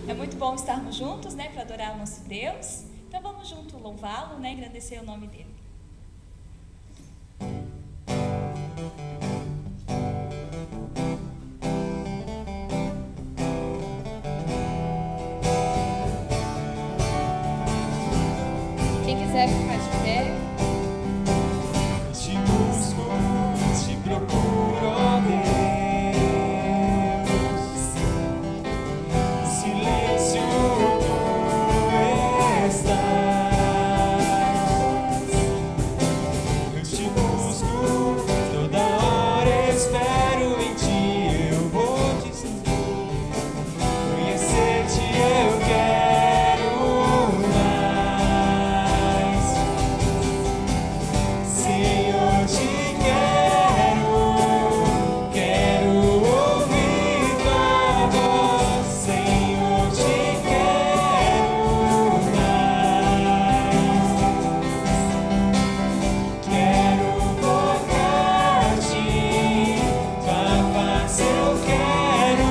É muito bom estarmos juntos, né, para adorar o nosso Deus. Então vamos juntos louvá-lo, né, agradecer o nome dele. Quem quiser ficar de pé. Te busco, te procuro, ó Deus. Em silêncio tu estás. Eu te busco, toda hora espero em ti. Eu vou te seguir, conhecer-te eu quero mais. Senhor, te quero ouvir tua voz. Senhor, te quero mais. Quero tocar-te, tua face eu quero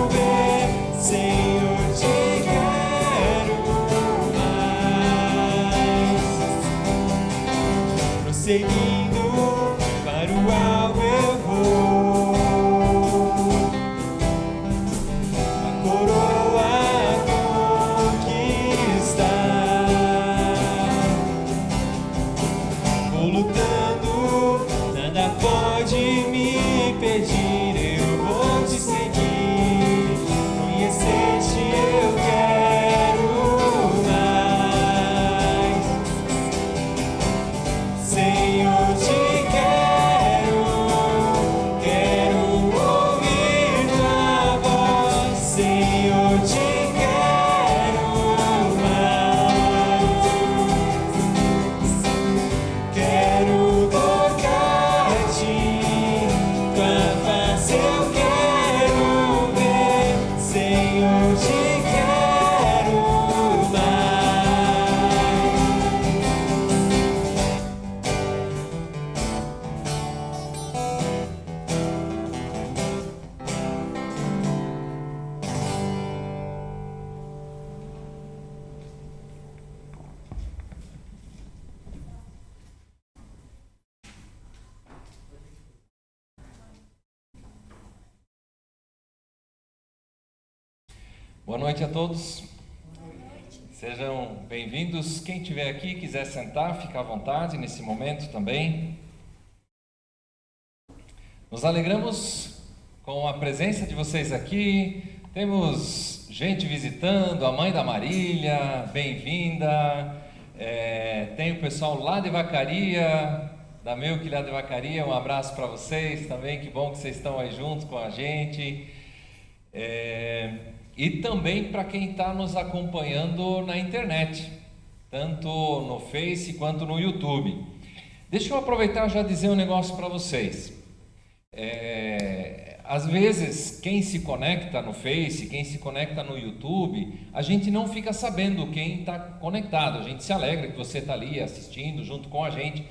ver. Senhor, te quero mais. Prosseguindo para o alvo eu vou, a coroa conquistar. Vou lutando, nada pode me impedir. Eu vou te seguir, conhecer-te eu quero mais. Senhor, te quero ouvir tua voz. Senhor, te quero mais. Quero tocar-te, tua face eu quero ver. Senhor, te quero mais. Boa noite a todos. Sejam bem-vindos. Quem estiver aqui quiser sentar, fica à vontade nesse momento também. Nos alegramos com a presença de vocês aqui. Temos gente visitando, a mãe da Marília, bem-vinda. Tem o pessoal lá de Vacaria, da Melk lá de Vacaria, um abraço para vocês também. Que bom que vocês estão aí juntos com a gente. E também para quem está nos acompanhando na internet, tanto no Face quanto no YouTube. Deixa eu aproveitar e já dizer um negócio para vocês. Às vezes, quem se conecta no Face, quem se conecta no YouTube, a gente não fica sabendo quem está conectado. A gente se alegra que você está ali assistindo junto com a gente,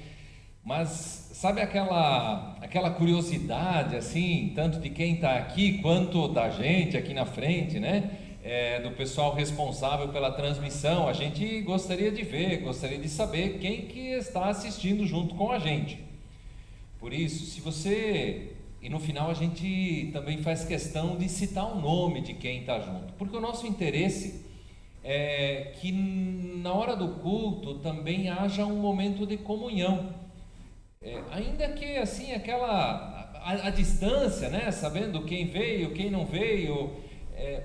mas sabe aquela curiosidade, assim, tanto de quem está aqui quanto da gente aqui na frente, né? Do pessoal responsável pela transmissão. A gente gostaria de ver, gostaria de saber quem que está assistindo junto com a gente. Por isso, se você... E no final a gente também faz questão de citar o nome de quem está junto, porque o nosso interesse é que na hora do culto também haja um momento de comunhão. Ainda que assim, a distância, né? Sabendo quem veio, quem não veio,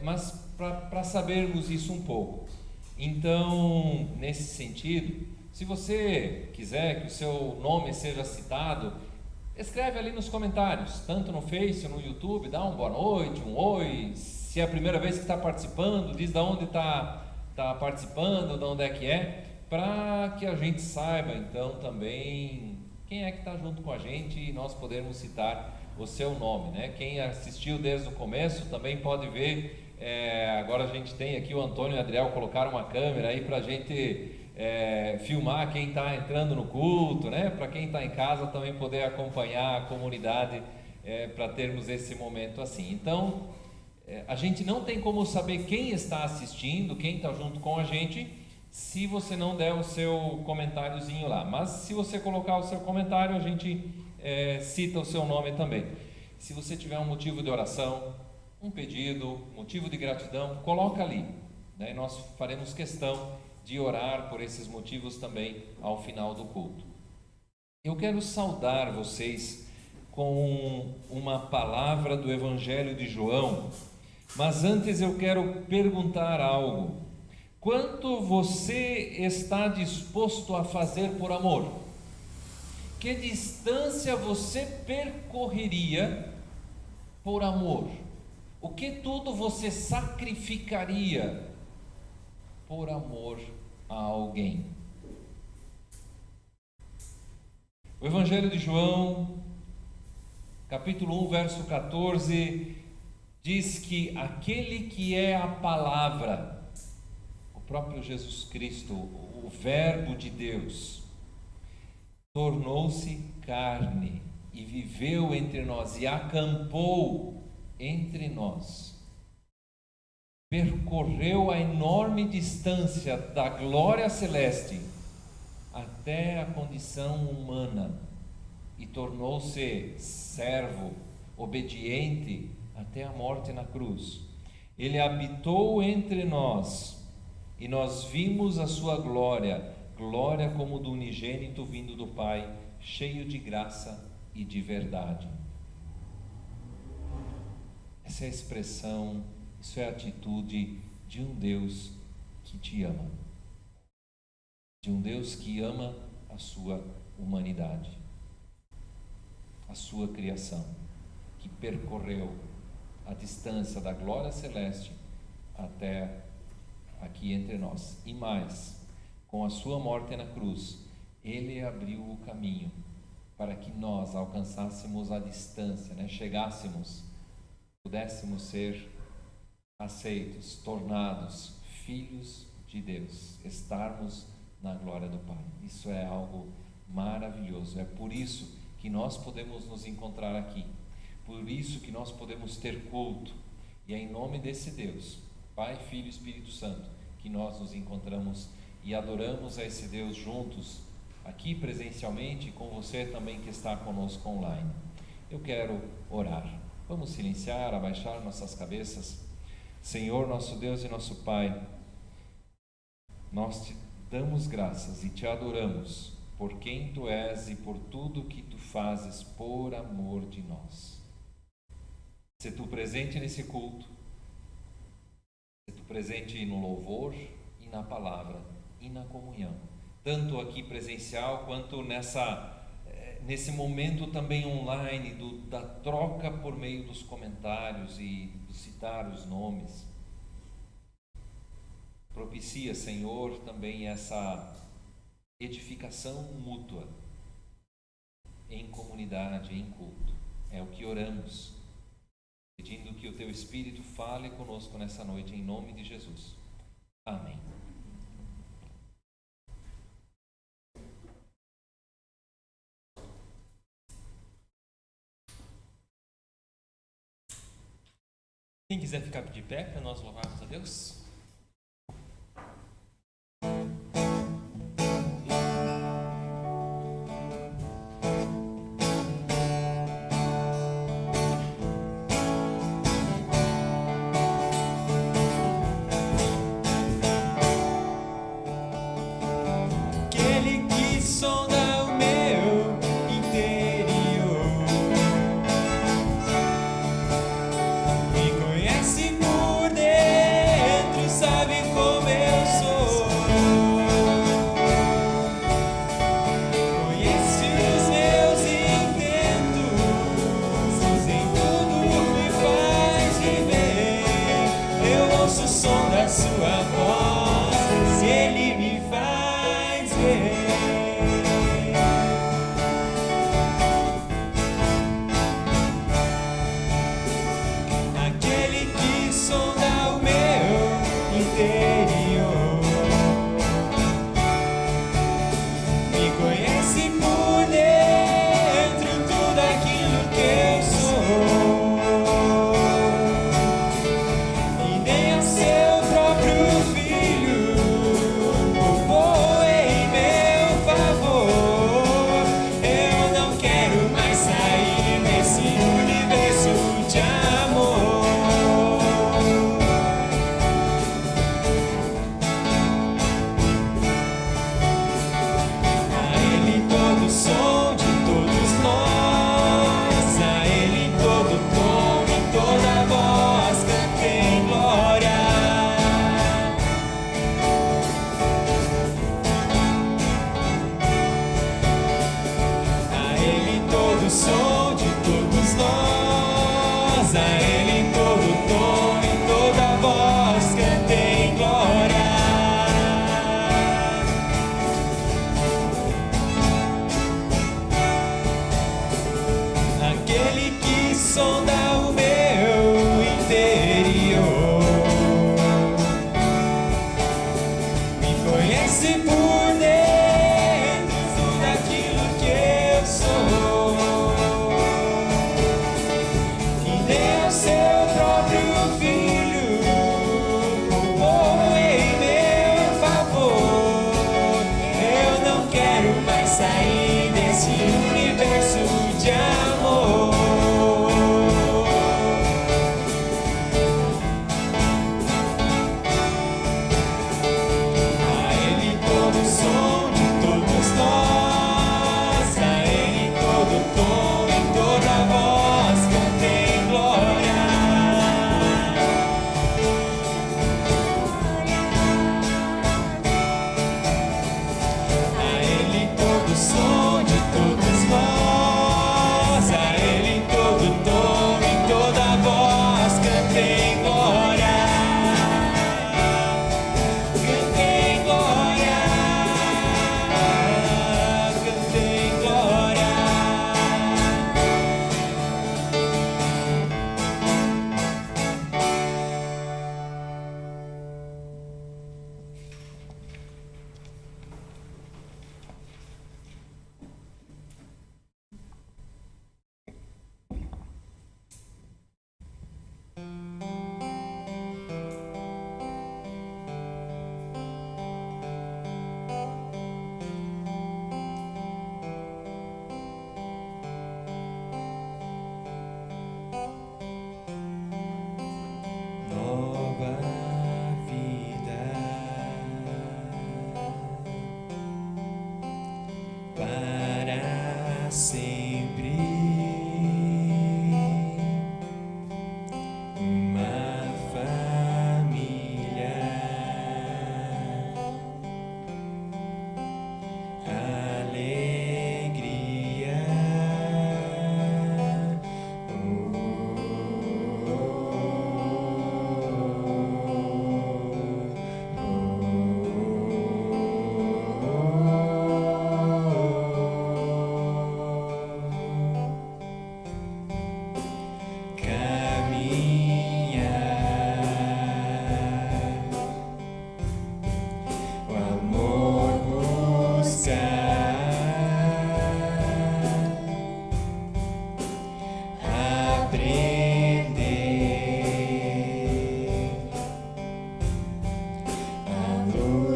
mas para sabermos isso um pouco. Então, nesse sentido, se você quiser que o seu nome seja citado, escreve ali nos comentários, tanto no Face, no YouTube, dá um boa noite, um oi. Se é a primeira vez que está participando, diz de onde está participando, de onde é que é, para que a gente saiba então também quem é que está junto com a gente e nós podermos citar o seu nome, né? Quem assistiu desde o começo também pode ver. Agora a gente tem aqui o Antônio e o Adriel colocaram uma câmera aí para a gente filmar quem está entrando no culto, né? Para quem está em casa também poder acompanhar a comunidade, para termos esse momento assim. Então, A gente não tem como saber quem está assistindo, quem está junto com a gente, se você não der o seu comentáriozinho lá. Mas se você colocar o seu comentário, a gente cita o seu nome também. Se você tiver um motivo de oração, um pedido, motivo de gratidão, coloca ali, né? Nós faremos questão de orar por esses motivos também ao final do culto. Eu quero saudar vocês com uma palavra do Evangelho de João, mas antes eu quero perguntar algo. Quanto você está disposto a fazer por amor? Que distância você percorreria por amor? O que tudo você sacrificaria por amor a alguém? O Evangelho de João, capítulo 1, verso 14, diz que aquele que é a palavra, o próprio Jesus Cristo, o Verbo de Deus, tornou-se carne e viveu entre nós e acampou entre nós. Percorreu a enorme distância da glória celeste até a condição humana e tornou-se servo, obediente até a morte na cruz. Ele habitou entre nós e nós vimos a sua glória, glória como do unigênito vindo do Pai, cheio de graça e de verdade. Essa é a expressão, isso é a atitude de um Deus que te ama, de um Deus que ama a sua humanidade, a sua criação, que percorreu a distância da glória celeste até aqui entre nós. E mais, com a sua morte na cruz, ele abriu o caminho para que nós alcançássemos a distância, chegássemos, pudéssemos ser aceitos, tornados filhos de Deus, estarmos na glória do Pai. Isso é algo maravilhoso. É por isso que nós podemos nos encontrar aqui, por isso que nós podemos ter culto, e é em nome desse Deus, Pai, Filho e Espírito Santo, que nós nos encontramos e adoramos a esse Deus juntos, aqui presencialmente, e com você também que está conosco online. Eu quero orar. Vamos silenciar, abaixar nossas cabeças. Senhor, nosso Deus e nosso Pai, nós te damos graças e te adoramos por quem tu és e por tudo que tu fazes por amor de nós. Se tu presente nesse culto, se tu presente no louvor e na palavra e na comunhão, tanto aqui presencial quanto nesse momento também online, da troca por meio dos comentários e do citar os nomes. Propicia, Senhor, também essa edificação mútua em comunidade, em culto. É o que oramos, pedindo que o Teu Espírito fale conosco nessa noite, em nome de Jesus. Amém. Quem quiser ficar de pé para nós louvarmos a Deus. Aquele que sonda o meu interior, me conhece por dentro, sabe como eu sou. Conhece os meus intentos, em tudo me faz viver. Eu ouço o som da sua voz, se ele me faz ver. Aquele que sonda o meu interior, me conhece por dentro, tudo aquilo que eu sou.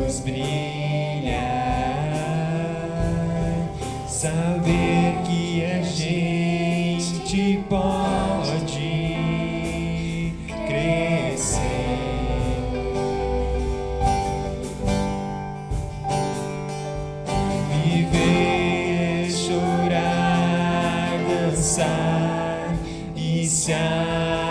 olhos brilhar, saber que a gente pode crescer. Viver, chorar, dançar e se alegrar.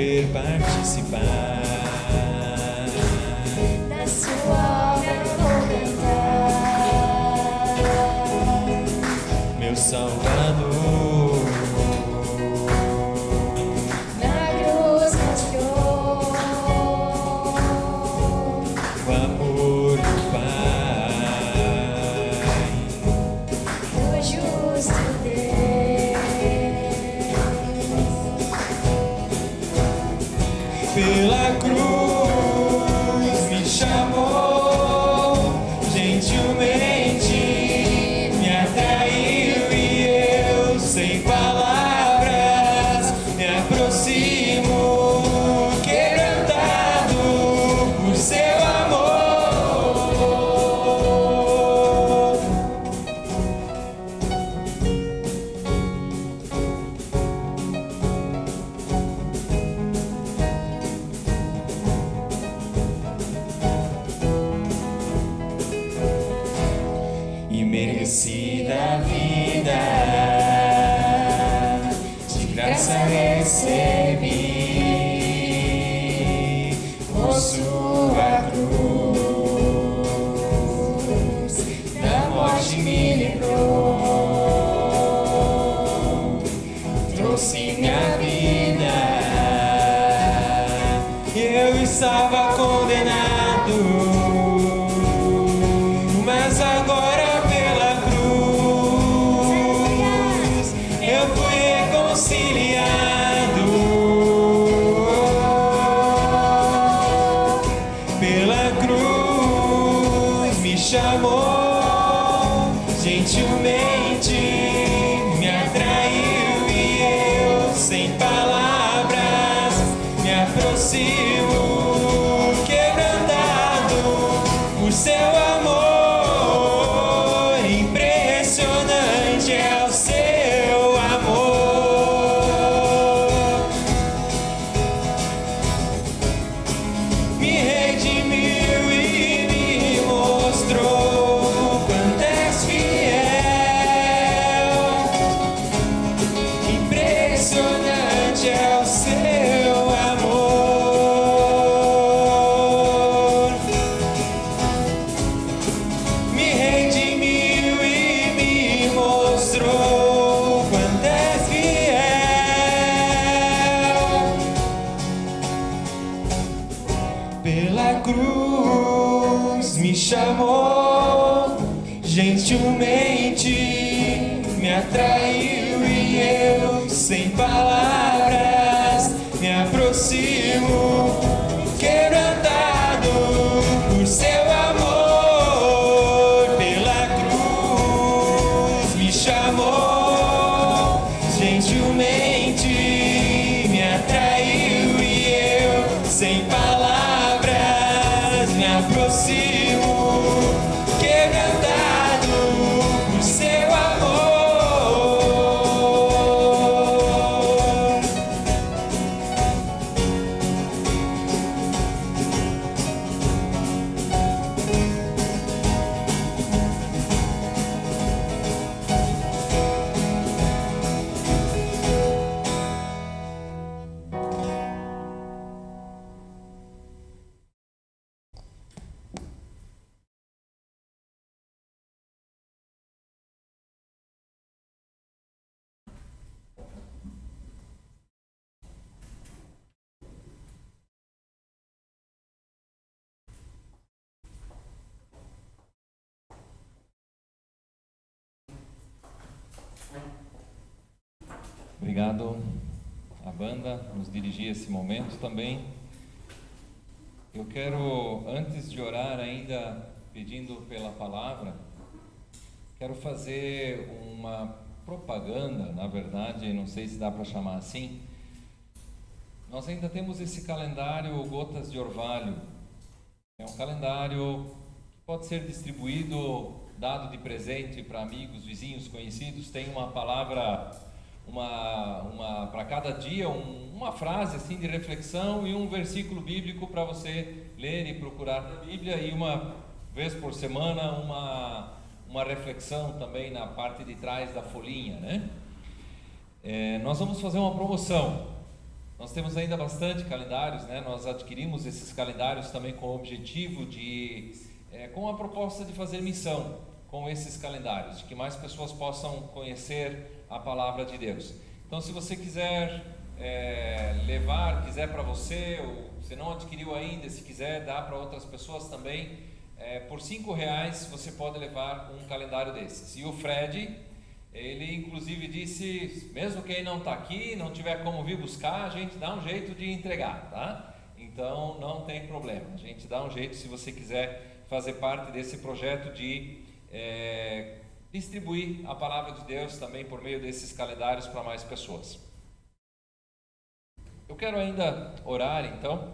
poder participar da sua obra eu vou cantar, meu Salvador. na cruz mostrou O amor do Pai, o justo Deus. pela cruz me chamou, gentilmente me atraiu e eu, sem palavras, me aproximo, quebrantado por seu amor. Imerecida a vida, de graça recebi, por sua cruz, da morte me livrou, trouxe minha vida. Eu estava condenado, mas agora pela cruz eu fui reconciliado. Pela cruz me chamou, gentilmente me atraiu e eu, sem palavras, me aproximo, quebrantado por seu amor. Impressionante é o seu amor. Me redimiu e me mostrou quanto és fiel. Impressionante é o seu amor. Me redimiu e me mostrou quanto és fiel. Pela cruz me chamou, gentilmente me atraiu e eu, sem palavras, me aproximo, quebrantado por seu amor. Pela cruz me chamou, gentilmente me atraiu e eu, sem palavras, me aproximo, quebrantado por seu amor. Obrigado à banda nos dirigir esse momento também. Eu quero, antes de orar ainda, pedindo pela palavra, quero fazer uma propaganda, na verdade, não sei se dá para chamar assim. Nós ainda temos esse calendário Gotas de Orvalho. É um calendário que pode ser distribuído, dado de presente para amigos, vizinhos, conhecidos. Tem uma palavra, para cada dia, uma frase assim de reflexão e um versículo bíblico para você ler e procurar na Bíblia, e uma vez por semana uma reflexão também na parte de trás da folhinha, né? Nós vamos fazer uma promoção. Nós temos ainda bastante calendários, né? Nós adquirimos esses calendários também com o objetivo com a proposta de fazer missão com esses calendários, de que mais pessoas possam conhecer a palavra de Deus. Então, se você quiser quiser para você, ou se não adquiriu ainda, se quiser dar para outras pessoas também, por R$5 você pode levar um calendário desses. E o Fred, ele inclusive disse, mesmo quem não está aqui, não tiver como vir buscar, a gente dá um jeito de entregar, tá? Então não tem problema, a gente dá um jeito se você quiser fazer parte desse projeto de distribuir a palavra de Deus também por meio desses calendários para mais pessoas. Eu quero ainda orar então.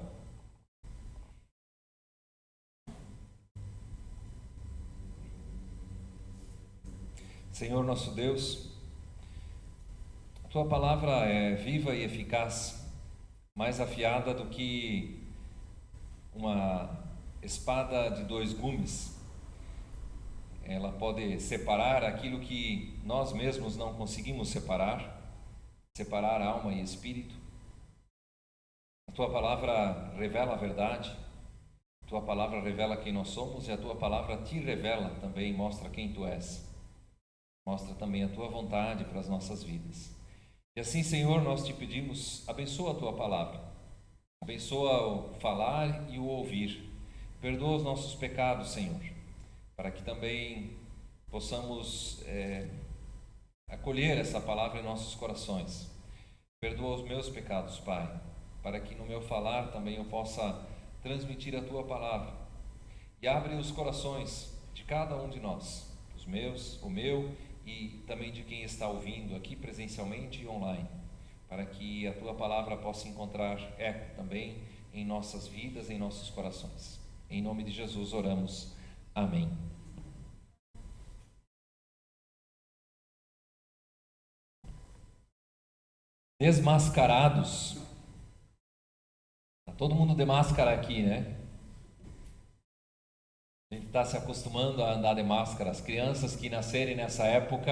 Senhor nosso Deus, a Tua palavra é viva e eficaz, mais afiada do que uma espada de 2 gumes. Ela pode separar aquilo que nós mesmos não conseguimos separar alma e espírito. A Tua palavra revela a verdade, a Tua palavra revela quem nós somos e a Tua palavra te revela também, mostra quem Tu és. Mostra também a Tua vontade para as nossas vidas. E assim, Senhor, nós te pedimos, abençoa a Tua palavra. Abençoa o falar e o ouvir. Perdoa os nossos pecados, Senhor, para que também possamos acolher essa palavra em nossos corações. Perdoa os meus pecados, Pai, para que no meu falar também eu possa transmitir a Tua palavra. E abre os corações de cada um de nós, os meus, o meu e também de quem está ouvindo aqui presencialmente e online, para que a Tua palavra possa encontrar eco também em nossas vidas, em nossos corações. Em nome de Jesus oramos. Amém. Desmascarados. Tá todo mundo de máscara aqui, né? A gente está se acostumando a andar de máscara. As crianças que nascerem nessa época,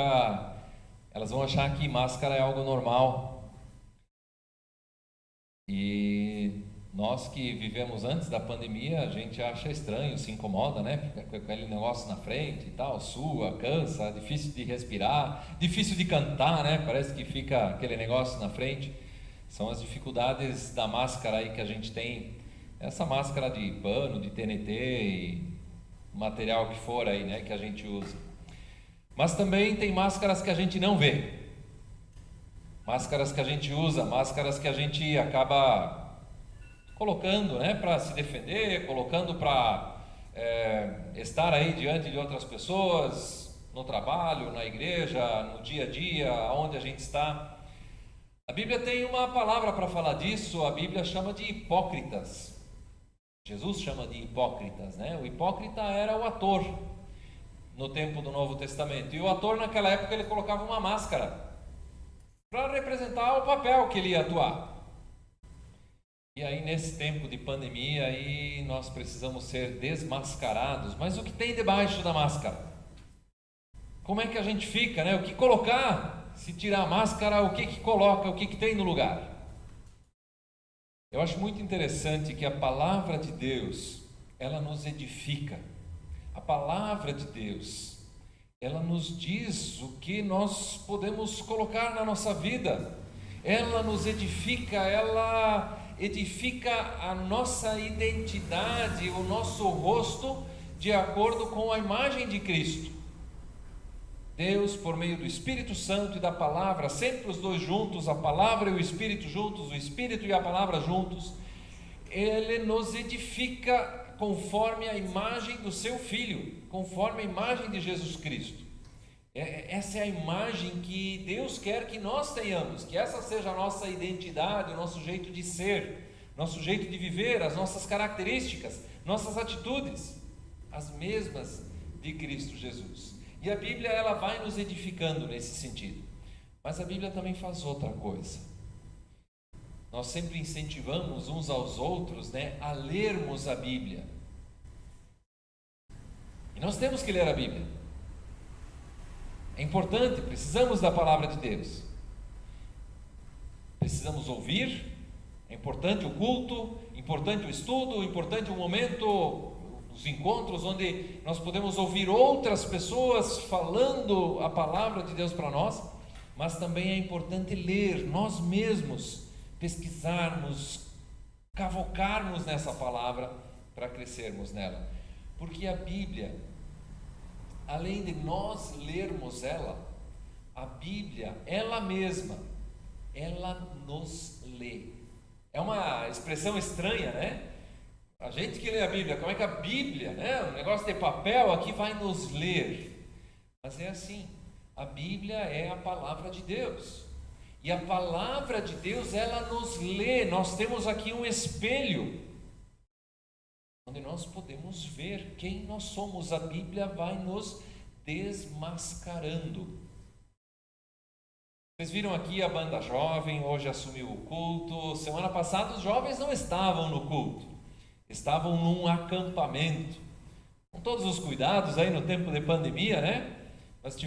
elas vão achar que máscara é algo normal. E nós que vivemos antes da pandemia, a gente acha estranho, se incomoda, né? Fica com aquele negócio na frente e tal, sua, cansa, difícil de respirar, difícil de cantar, né? Parece que fica aquele negócio na frente. São as dificuldades da máscara aí que a gente tem. Essa máscara de pano, de TNT e material que for aí, né, que a gente usa. Mas também tem máscaras que a gente não vê. Máscaras que a gente usa, máscaras que a gente acaba colocando, né, para se defender, colocando para estar aí diante de outras pessoas, no trabalho, na igreja, no dia a dia, onde a gente está. A Bíblia tem uma palavra para falar disso, a Bíblia chama de hipócritas. Jesus chama de hipócritas, né? O hipócrita era o ator no tempo do Novo Testamento. E o ator naquela época ele colocava uma máscara para representar o papel que ele ia atuar. E aí nesse tempo de pandemia aí nós precisamos ser desmascarados. Mas o que tem debaixo da máscara? Como é que a gente fica, né? O que colocar? Se tirar a máscara, o que coloca? O que tem no lugar? Eu acho muito interessante que a palavra de Deus, ela nos edifica. A palavra de Deus, ela nos diz o que nós podemos colocar na nossa vida. Ela nos edifica, ela edifica a nossa identidade, o nosso rosto, de acordo com a imagem de Cristo. Deus, por meio do Espírito Santo e da palavra, sempre os dois juntos, a palavra e o Espírito juntos, o Espírito e a palavra juntos, Ele nos edifica conforme a imagem do seu Filho, conforme a imagem de Jesus Cristo. Essa é a imagem que Deus quer que nós tenhamos, que essa seja a nossa identidade, o nosso jeito de ser, nosso jeito de viver, as nossas características, nossas atitudes, as mesmas de Cristo Jesus. E a Bíblia, ela vai nos edificando nesse sentido. Mas a Bíblia também faz outra coisa. Nós sempre incentivamos uns aos outros, né, a lermos a Bíblia. E nós temos que ler a Bíblia. É importante, precisamos da palavra de Deus. Precisamos ouvir É importante o culto, importante o estudo, importante o momento, os encontros onde nós podemos ouvir outras pessoas falando a palavra de Deus para nós, mas também é importante ler nós mesmos, pesquisarmos, cavocarmos nessa palavra para crescermos nela. Porque a Bíblia, além de nós lermos ela, a Bíblia, ela mesma, ela nos lê. É uma expressão estranha, né? A gente que lê a Bíblia, como é que a Bíblia, né? O negócio de papel aqui vai nos ler. Mas é assim, a Bíblia é a palavra de Deus. E a palavra de Deus, ela nos lê. Nós temos aqui um espelho, onde nós podemos ver quem nós somos. A Bíblia vai nos desmascarando. Vocês viram aqui a banda jovem, hoje assumiu o culto. Semana passada os jovens não estavam no culto, estavam num acampamento. Com todos os cuidados aí no tempo de pandemia, né? Nós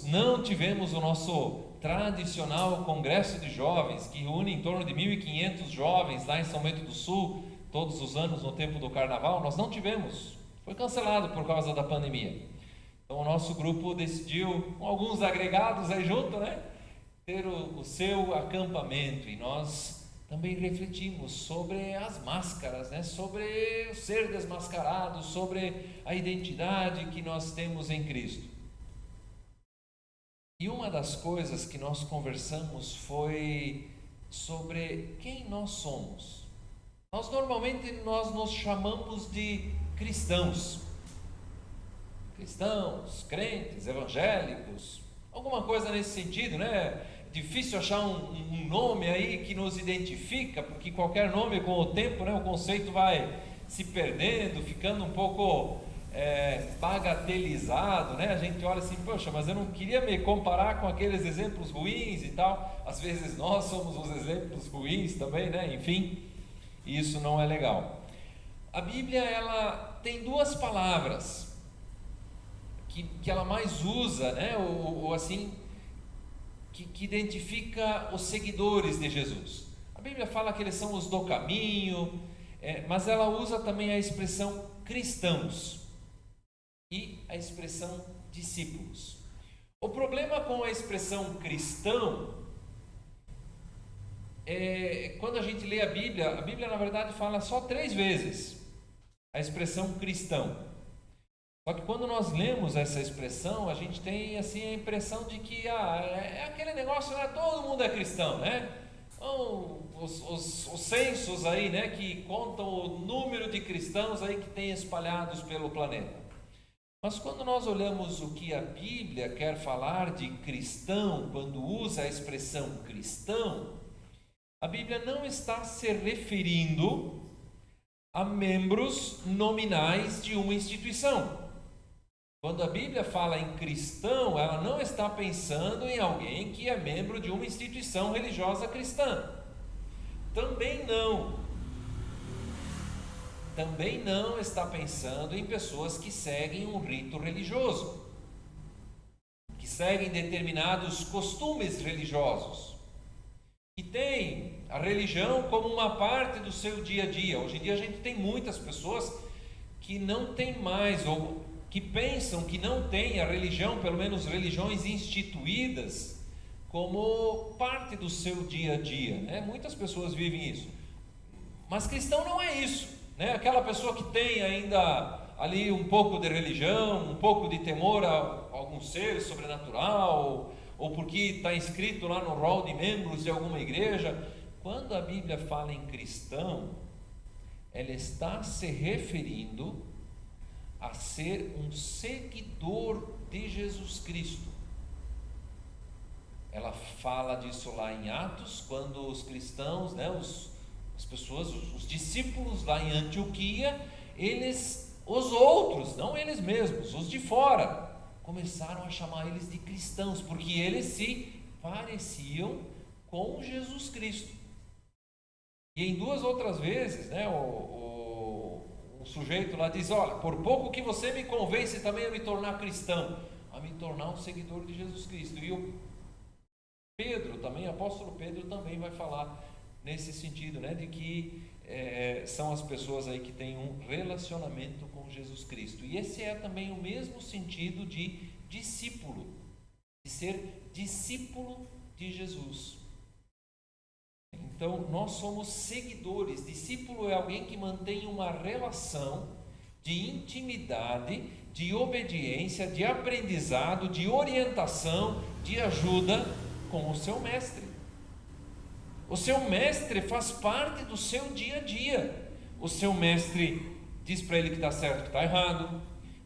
não tivemos o nosso tradicional congresso de jovens, que reúne em torno de 1.500 jovens lá em São Bento do Sul, todos os anos no tempo do carnaval. Nós não tivemos, foi cancelado por causa da pandemia. Então o nosso grupo decidiu, com alguns agregados aí junto, né, ter o seu acampamento, e nós também refletimos sobre as máscaras, né, sobre o ser desmascarado, sobre a identidade que nós temos em Cristo. E uma das coisas que nós conversamos foi sobre quem nós somos. Normalmente nos chamamos de cristãos, crentes, evangélicos, alguma coisa nesse sentido, né? Difícil achar um nome aí que nos identifica, porque qualquer nome com o tempo, né, o conceito vai se perdendo, ficando um pouco bagatelizado, né? A gente olha assim, poxa, mas eu não queria me comparar com aqueles exemplos ruins e tal. Às vezes nós somos os exemplos ruins também, né? Enfim, isso não é legal. A Bíblia, ela tem duas palavras que ela mais usa, né? Ou assim, que identifica os seguidores de Jesus. A Bíblia fala que eles são os do caminho, mas ela usa também a expressão cristãos e a expressão discípulos. O problema com a expressão cristão é quando a gente lê a Bíblia na verdade fala só 3 vezes a expressão cristão. Só que quando nós lemos essa expressão, a gente tem assim a impressão de que é aquele negócio, né? Todo mundo é cristão, né? Então, os censos aí, né, que contam o número de cristãos aí que tem espalhados pelo planeta. Mas quando nós olhamos o que a Bíblia quer falar de cristão, quando usa a expressão cristão, a Bíblia não está se referindo a membros nominais de uma instituição. Quando a Bíblia fala em cristão, ela não está pensando em alguém que é membro de uma instituição religiosa cristã. Também não está pensando em pessoas que seguem um rito religioso, que seguem determinados costumes religiosos, que tem a religião como uma parte do seu dia a dia. Hoje em dia a gente tem muitas pessoas que não têm mais, ou que pensam que não tem a religião, pelo menos religiões instituídas, como parte do seu dia a dia, né? Muitas pessoas vivem isso, mas cristão não é isso, né? Aquela pessoa que tem ainda ali um pouco de religião, um pouco de temor a algum ser sobrenatural, ou porque está inscrito lá no rol de membros de alguma igreja. Quando a Bíblia fala em cristão, ela está se referindo a ser um seguidor de Jesus Cristo. Ela fala disso lá em Atos, quando os cristãos, né, as pessoas, os discípulos lá em Antioquia, os outros, não eles mesmos, os de fora, começaram a chamar eles de cristãos, porque eles se pareciam com Jesus Cristo. E em 2 outras vezes, né, o sujeito lá diz: olha, por pouco que você me convence também a me tornar cristão, a me tornar um seguidor de Jesus Cristo. E o Pedro também, o apóstolo Pedro também vai falar nesse sentido, né, de que são as pessoas aí que têm um relacionamento com Jesus Cristo. E esse é também o mesmo sentido de discípulo, de ser discípulo de Jesus. Então, nós somos seguidores. Discípulo é alguém que mantém uma relação de intimidade, de obediência, de aprendizado, de orientação, de ajuda com o seu mestre. O seu mestre faz parte do seu dia a dia. O seu mestre diz para ele que está certo, que está errado.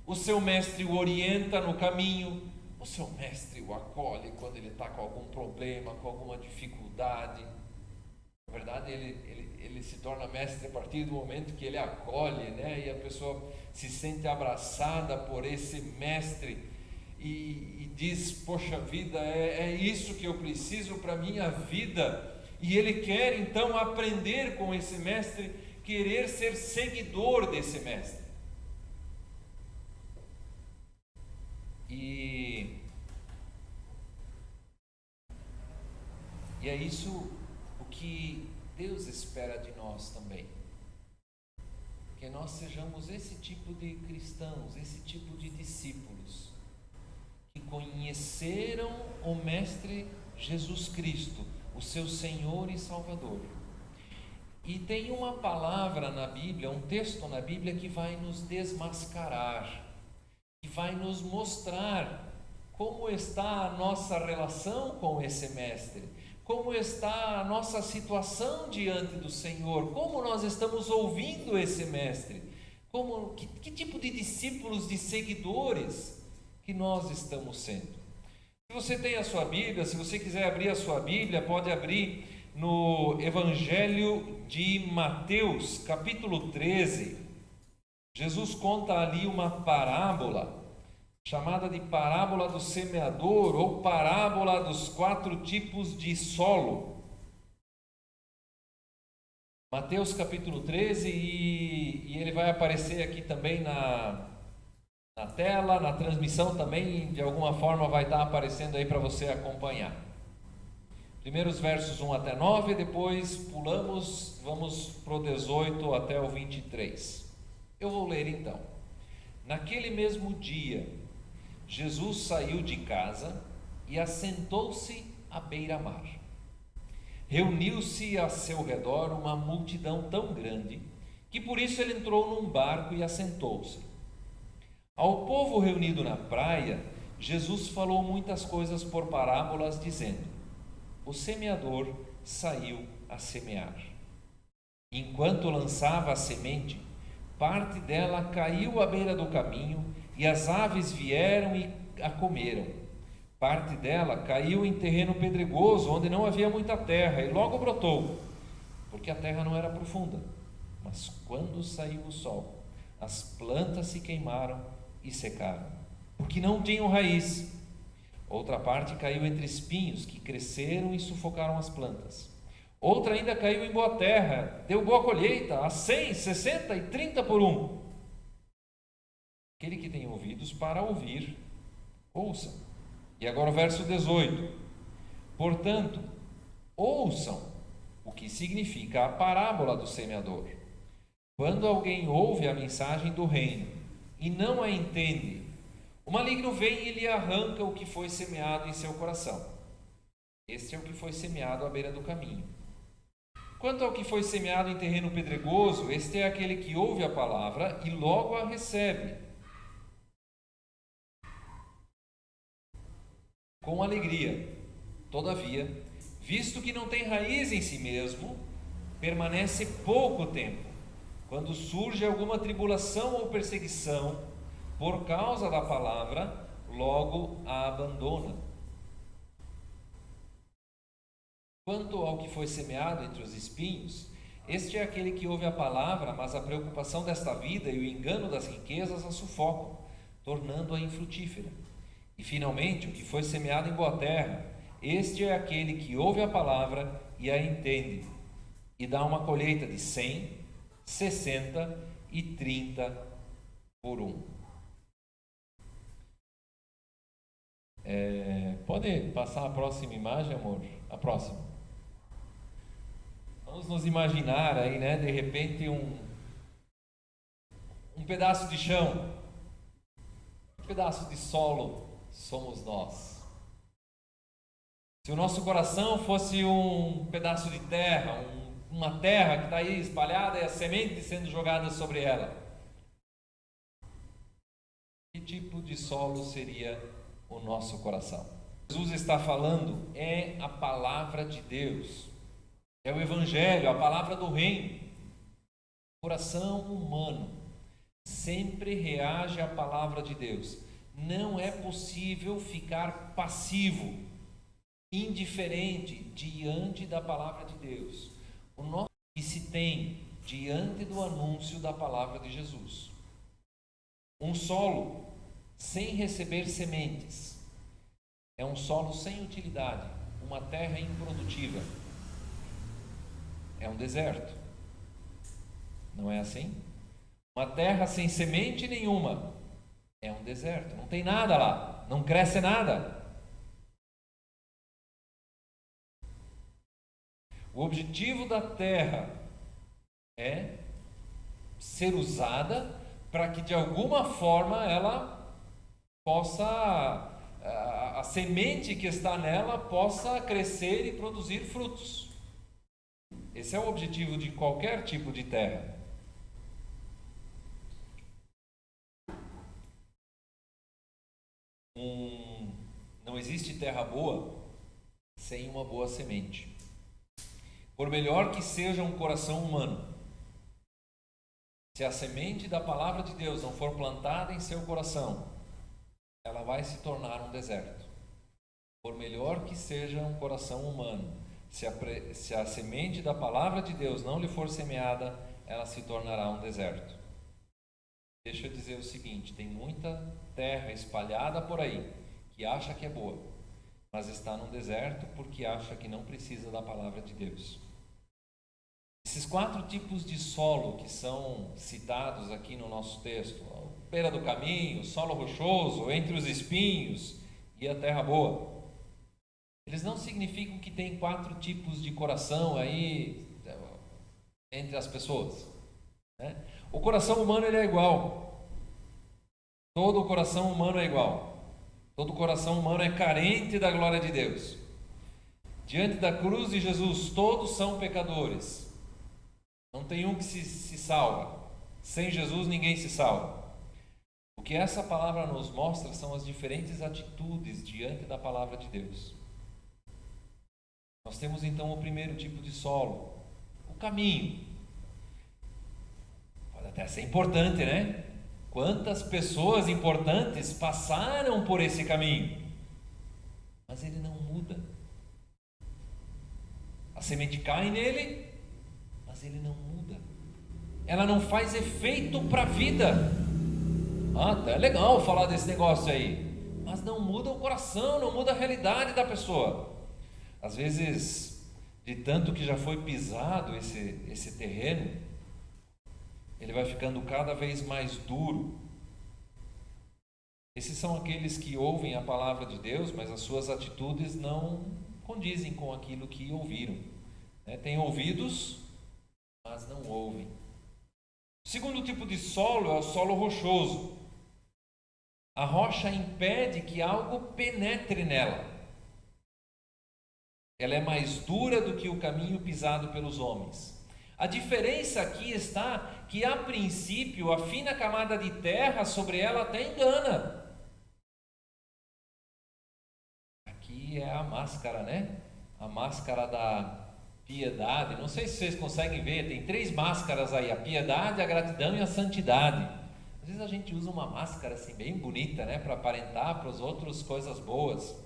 O seu mestre o orienta no caminho. O seu mestre o acolhe quando ele está com algum problema, com alguma dificuldade. Na verdade, ele se torna mestre a partir do momento que ele acolhe, né? E a pessoa se sente abraçada por esse mestre e diz: poxa vida, é isso que eu preciso para a minha vida. E ele quer então aprender com esse mestre, querer ser seguidor desse mestre. E é isso o que Deus espera de nós também. Que nós sejamos esse tipo de cristãos, esse tipo de discípulos, que conheceram o Mestre Jesus Cristo, o seu Senhor e Salvador. E tem uma palavra na Bíblia, um texto na Bíblia que vai nos desmascarar, que vai nos mostrar como está a nossa relação com esse Mestre, como está a nossa situação diante do Senhor, como nós estamos ouvindo esse Mestre, que tipo de discípulos, de seguidores que nós estamos sendo. Se você tem a sua Bíblia, se você quiser abrir a sua Bíblia, pode abrir no Evangelho de Mateus, capítulo 13. Jesus conta ali uma parábola, chamada de parábola do semeador, ou parábola dos 4 tipos de solo. Mateus capítulo 13, e ele vai aparecer aqui também na tela, na transmissão também, de alguma forma vai estar aparecendo aí para você acompanhar. Primeiros versos 1 até 9, depois pulamos, vamos para o 18 até o 23. Eu vou ler então. Naquele mesmo dia, Jesus saiu de casa e assentou-se à beira-mar. Reuniu-se a seu redor uma multidão tão grande que por isso ele entrou num barco e assentou-se. Ao povo reunido na praia, Jesus falou muitas coisas por parábolas, dizendo: o semeador saiu a semear. Enquanto lançava a semente, parte dela caiu à beira do caminho e as aves vieram e a comeram. Parte dela caiu em terreno pedregoso, onde não havia muita terra, e logo brotou, porque a terra não era profunda. Mas quando saiu o sol, as plantas se queimaram e secaram, porque não tinham raiz. Outra parte caiu entre espinhos, que cresceram e sufocaram as plantas. Outra ainda caiu em boa terra, deu boa colheita, a 100, 60 e 30 por um. Aquele que tem ouvidos para ouvir, ouça. E agora o verso 18. Portanto, ouçam o que significa a parábola do semeador. Quando alguém ouve a mensagem do reino e não a entende, o maligno vem e lhe arranca o que foi semeado em seu coração. Este é o que foi semeado à beira do caminho. Quanto ao que foi semeado em terreno pedregoso, este é aquele que ouve a palavra e logo a recebe com alegria. Todavia, visto que não tem raiz em si mesmo, permanece pouco tempo. Quando surge alguma tribulação ou perseguição por causa da palavra, logo a abandona. Quanto ao que foi semeado entre os espinhos, este é aquele que ouve a palavra, mas a preocupação desta vida e o engano das riquezas a sufocam, tornando-a infrutífera. E finalmente, o que foi semeado em boa terra, este é aquele que ouve a palavra e a entende, e dá uma colheita de 100, 60 e 30 por um. Pode passar a próxima imagem, amor? A próxima. Vamos nos imaginar aí, né, de repente um pedaço de chão, um pedaço de solo somos nós. Se o nosso coração fosse um pedaço de terra, uma terra que está aí espalhada e a semente sendo jogada sobre ela, que tipo de solo seria o nosso coração? Jesus está falando é a palavra de Deus, é o Evangelho, a palavra do reino. O coração humano sempre reage à palavra de Deus. Não é possível ficar passivo, indiferente diante da palavra de Deus. O nosso que se tem diante do anúncio da palavra de Jesus. Um solo sem receber sementes é um solo sem utilidade, uma terra improdutiva. É um deserto. Não é assim? Uma terra sem semente nenhuma é um deserto. Não tem nada lá, não cresce nada. O objetivo da terra é ser usada para que de alguma forma ela possa, a semente que está nela possa crescer e produzir frutos. Esse é o objetivo de qualquer tipo de terra. Não existe terra boa sem uma boa semente. Por melhor que seja um coração humano, se a semente da palavra de Deus não for plantada em seu coração, ela vai se tornar um deserto. Por melhor que seja um coração humano, se a semente da palavra de Deus não lhe for semeada, ela se tornará um deserto. Deixa eu dizer o seguinte, tem muita terra espalhada por aí, que acha que é boa, mas está num deserto porque acha que não precisa da palavra de Deus. Esses 4 tipos de solo que são citados aqui no nosso texto, a beira do caminho, solo rochoso, entre os espinhos e a terra boa, eles não significam que tem 4 tipos de coração aí entre as pessoas, né? O coração humano ele é igual. Todo o coração humano é igual. Todo coração humano é carente da glória de Deus. Diante da cruz de Jesus, todos são pecadores. Não tem um que se salva. Sem Jesus, ninguém se salva. O que essa palavra nos mostra são as diferentes atitudes diante da palavra de Deus. Nós temos então o primeiro tipo de solo, o caminho. Pode até ser importante, né? Quantas pessoas importantes passaram por esse caminho, mas ele não muda. A semente cai nele, mas ele não muda. Ela não faz efeito para a vida. Tá é legal falar desse negócio aí, mas não muda o coração, não muda a realidade da pessoa. Às vezes, de tanto que já foi pisado esse terreno, ele vai ficando cada vez mais duro. Esses são aqueles que ouvem a palavra de Deus, mas as suas atitudes não condizem com aquilo que ouviram, né? Tem ouvidos, mas não ouvem. O segundo tipo de solo é o solo rochoso. A rocha impede que algo penetre nela. Ela é mais dura do que o caminho pisado pelos homens. A diferença aqui está que, a princípio, a fina camada de terra sobre ela até engana. Aqui é a máscara, né? A máscara da piedade. Não sei se vocês conseguem ver, tem 3 máscaras aí: a piedade, a gratidão e a santidade. Às vezes a gente usa uma máscara assim bem bonita, né? Para aparentar para os outros coisas boas.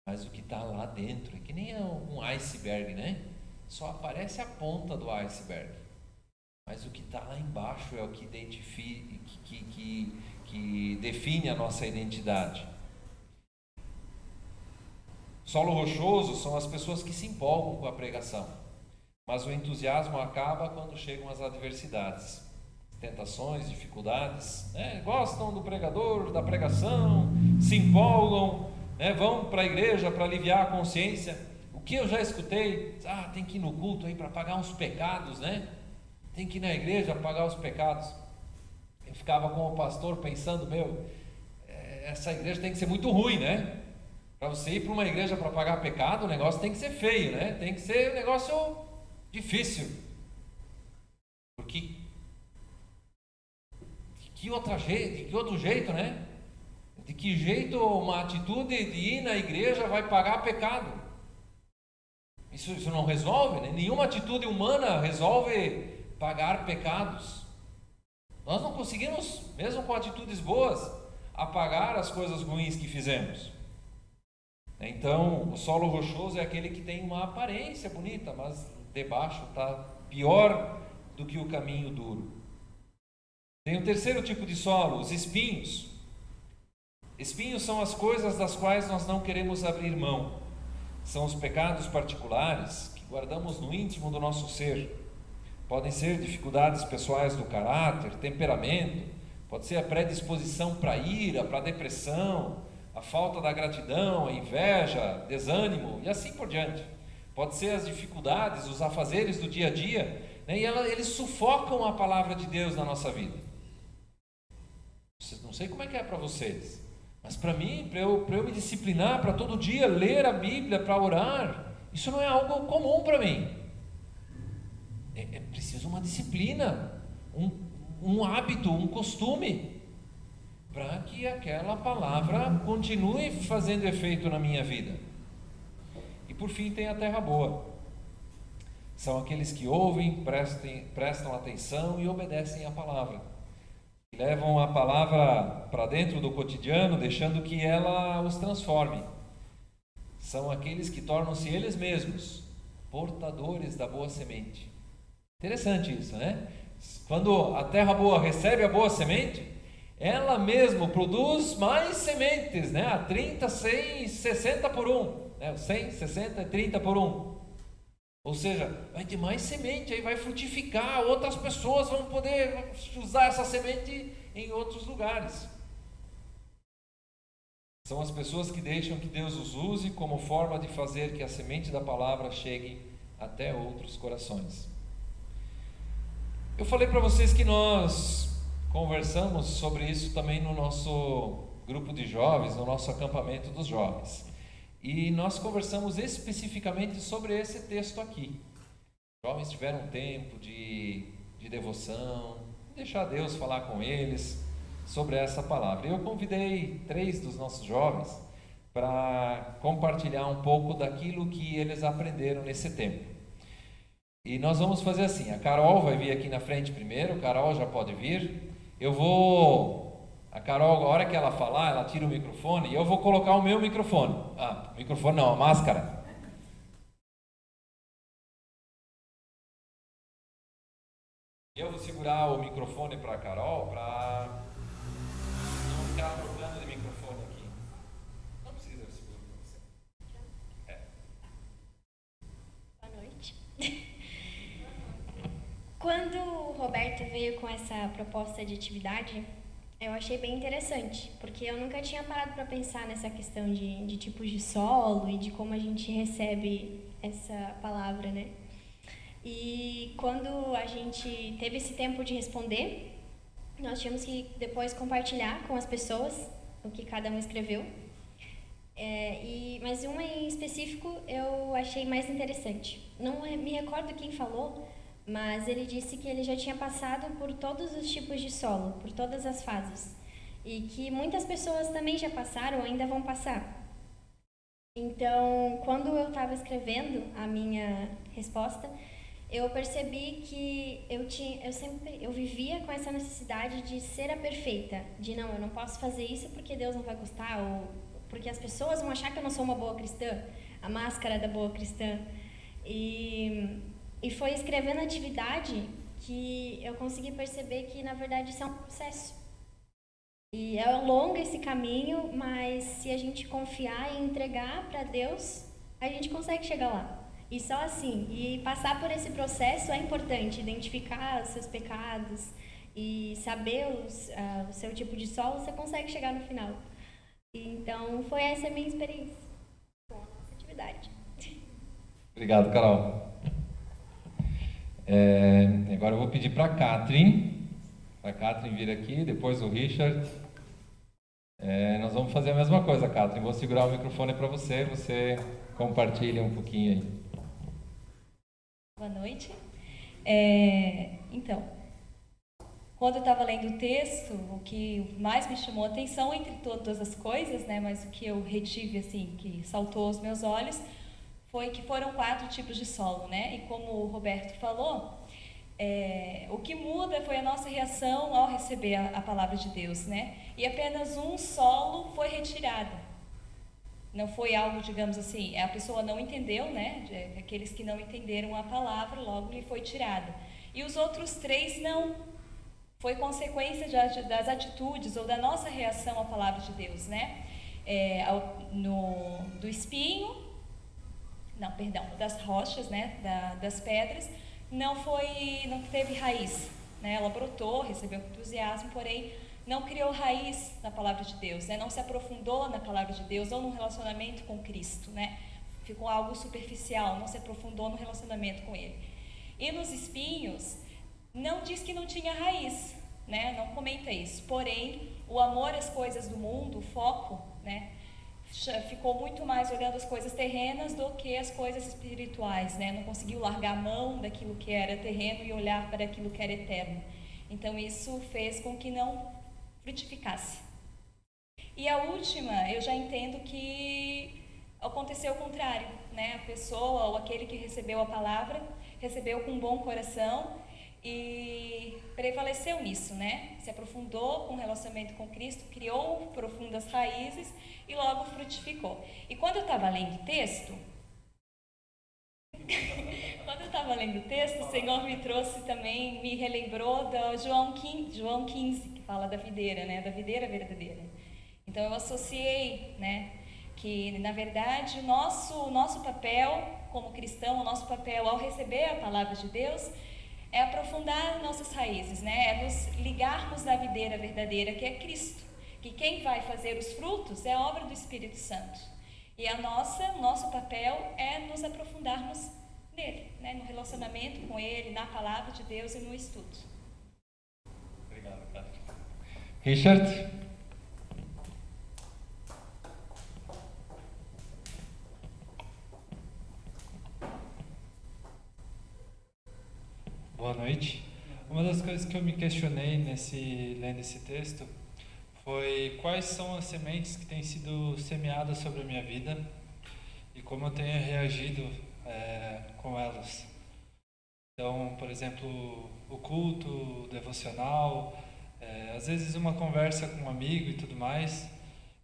Mas o que está lá dentro é que nem um iceberg, né? Só aparece a ponta do iceberg, mas o que está lá embaixo é o que identifica, que define a nossa identidade. Solo rochoso são as pessoas que se empolgam com a pregação, mas o entusiasmo acaba quando chegam as adversidades, tentações, dificuldades, né? Gostam do pregador, da pregação, se empolgam, né? Vão para a igreja para aliviar a consciência. O que eu já escutei? Tem que ir no culto aí para pagar uns pecados, né? Tem que ir na igreja pagar os pecados. Eu ficava como pastor pensando, essa igreja tem que ser muito ruim, né? Para você ir para uma igreja para pagar pecado, o negócio tem que ser feio, né? Tem que ser um negócio difícil. Porque de que outro jeito, né? De que jeito uma atitude de ir na igreja vai pagar pecado? Isso não resolve, né? Nenhuma atitude humana resolve pagar pecados. Nós não conseguimos, mesmo com atitudes boas, apagar as coisas ruins que fizemos. Então, o solo rochoso é aquele que tem uma aparência bonita, mas debaixo está pior do que o caminho duro. Tem o terceiro tipo de solo, os espinhos. Espinhos são as coisas das quais nós não queremos abrir mão. São os pecados particulares que guardamos no íntimo do nosso ser. Podem ser dificuldades pessoais do caráter, temperamento, pode ser a predisposição para a ira, para a depressão, a falta da gratidão, a inveja, desânimo e assim por diante. Pode ser as dificuldades, os afazeres do dia a dia, né? E eles sufocam a palavra de Deus na nossa vida. Não sei como é que é para vocês, mas para mim, para eu me disciplinar, para todo dia ler a Bíblia, para orar, isso não é algo comum para mim. É preciso uma disciplina, um hábito, um costume, para que aquela palavra continue fazendo efeito na minha vida. E por fim tem a terra boa. São aqueles que ouvem, prestam atenção e obedecem à palavra. Que levam a palavra para dentro do cotidiano, deixando que ela os transforme. São aqueles que tornam-se eles mesmos portadores da boa semente. Interessante isso, né? Quando a terra boa recebe a boa semente, ela mesma produz mais sementes, né? A 30, 100, 60 por 1, né? 100, 60 e 30 por 1. Ou seja, vai ter mais semente, aí vai frutificar, outras pessoas vão poder usar essa semente em outros lugares. São as pessoas que deixam que Deus os use como forma de fazer que a semente da palavra chegue até outros corações. Eu falei para vocês que nós conversamos sobre isso também no nosso grupo de jovens, no nosso acampamento dos jovens. E nós conversamos especificamente sobre esse texto aqui. Os jovens tiveram um tempo de devoção, deixar Deus falar com eles sobre essa palavra. Eu convidei 3 dos nossos jovens para compartilhar um pouco daquilo que eles aprenderam nesse tempo. E nós vamos fazer assim, a Carol vai vir aqui na frente primeiro, Carol já pode vir. A Carol, a hora que ela falar, ela tira o microfone e eu vou colocar o meu microfone. Microfone não, a máscara. Eu vou segurar o microfone para a Carol, para não ficar trocando de microfone aqui. Não precisa segurar para você. Boa noite. Quando o Roberto veio com essa proposta de atividade, eu achei bem interessante, porque eu nunca tinha parado para pensar nessa questão de tipos de solo e de como a gente recebe essa palavra, né? E quando a gente teve esse tempo de responder, nós tínhamos que depois compartilhar com as pessoas o que cada um escreveu. Mas uma em específico eu achei mais interessante. Não me recordo quem falou, mas ele disse que ele já tinha passado por todos os tipos de solo, por todas as fases, e que muitas pessoas também já passaram ou ainda vão passar. Então, quando eu estava escrevendo a minha resposta, eu percebi que eu vivia com essa necessidade de ser a perfeita, de eu não posso fazer isso porque Deus não vai gostar, ou porque as pessoas vão achar que eu não sou uma boa cristã, a máscara da boa cristã. E foi escrevendo a atividade que eu consegui perceber que, na verdade, isso é um processo. E é longo esse caminho, mas se a gente confiar e entregar para Deus, a gente consegue chegar lá. E só assim, e passar por esse processo é importante, identificar os seus pecados e saber o seu tipo de solo, você consegue chegar no final. Então, foi essa a minha experiência com a nossa atividade. Obrigado, Carol. Agora eu vou pedir para a Catherine vir aqui, depois o Richard. Nós vamos fazer a mesma coisa, Catherine. Vou segurar o microfone para você compartilha um pouquinho aí. Boa noite. Então, quando eu estava lendo o texto, o que mais me chamou a atenção, entre todas as coisas, né, mas o que eu retive, assim, que saltou aos meus olhos, foi que foram 4 tipos de solo, né? E como o Roberto falou, o que muda foi a nossa reação ao receber a palavra de Deus, né? E apenas um solo foi retirado. Não foi algo, digamos assim, a pessoa não entendeu, né? Aqueles que não entenderam a palavra, logo lhe foi tirada. E os outros 3 não. Foi consequência das atitudes ou da nossa reação à palavra de Deus, né? Do espinho, das rochas, né? Das pedras, não teve raiz, né? Ela brotou, recebeu entusiasmo, porém não criou raiz na palavra de Deus, né? Não se aprofundou na palavra de Deus ou no relacionamento com Cristo, né? Ficou algo superficial, não se aprofundou no relacionamento com Ele. E nos espinhos, não diz que não tinha raiz, né? Não comenta isso. Porém, o amor às coisas do mundo, o foco, né? Ficou muito mais olhando as coisas terrenas do que as coisas espirituais, né? Não conseguiu largar a mão daquilo que era terreno e olhar para aquilo que era eterno. Então, isso fez com que não frutificasse. E a última, eu já entendo que aconteceu o contrário, né? A pessoa ou aquele que recebeu a palavra, recebeu com um bom coração e prevaleceu nisso, né? Se aprofundou com o relacionamento com Cristo, criou profundas raízes e logo frutificou. E quando eu estava lendo o texto, o Senhor me trouxe também, me relembrou do João 15, que fala da videira, né? Da videira verdadeira. Então eu associei, né? Que na verdade o nosso papel como cristão, o nosso papel ao receber a palavra de Deus é aprofundar nossas raízes, né? É nos ligarmos na videira verdadeira, que é Cristo. Que quem vai fazer os frutos é a obra do Espírito Santo. E o nosso papel é nos aprofundarmos nele, né? No relacionamento com Ele, na palavra de Deus e no estudo. Obrigado, Cátia. Richard? Boa noite. Uma das coisas que eu me questionei lendo esse texto foi quais são as sementes que têm sido semeadas sobre a minha vida e como eu tenho reagido com elas. Então, por exemplo, o culto, o devocional, às vezes uma conversa com um amigo e tudo mais,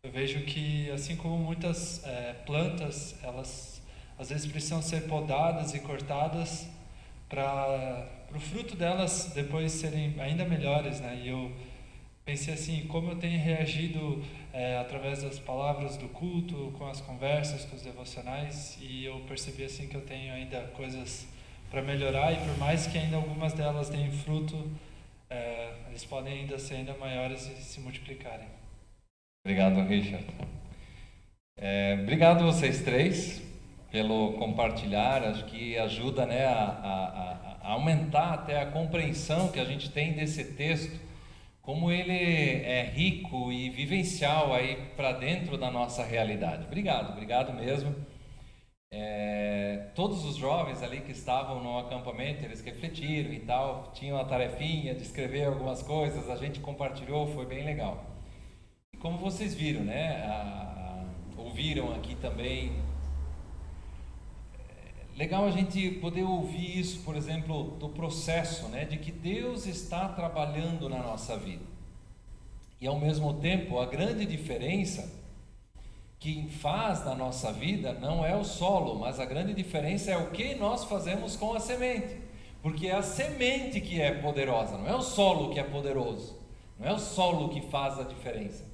eu vejo que, assim como muitas plantas, elas às vezes precisam ser podadas e cortadas para o fruto delas depois serem ainda melhores, né? E eu pensei assim, como eu tenho reagido através das palavras do culto, com as conversas, com os devocionais, e eu percebi assim que eu tenho ainda coisas para melhorar, e por mais que ainda algumas delas deem fruto, eles podem ainda ser ainda maiores e se multiplicarem. Obrigado, Richard. Obrigado vocês 3 pelo compartilhar. Acho que ajuda, né, a aumentar até a compreensão que a gente tem desse texto, como ele é rico e vivencial aí para dentro da nossa realidade. Obrigado mesmo. Todos os jovens ali que estavam no acampamento, eles refletiram e tal, tinham a tarefinha de escrever algumas coisas, a gente compartilhou, foi bem legal. E como vocês viram, né, ouviram aqui também, legal a gente poder ouvir isso, por exemplo, do processo, né, de que Deus está trabalhando na nossa vida. E ao mesmo tempo, a grande diferença que faz na nossa vida não é o solo, mas a grande diferença é o que nós fazemos com a semente. Porque é a semente que é poderosa, não é o solo que é poderoso, não é o solo que faz a diferença,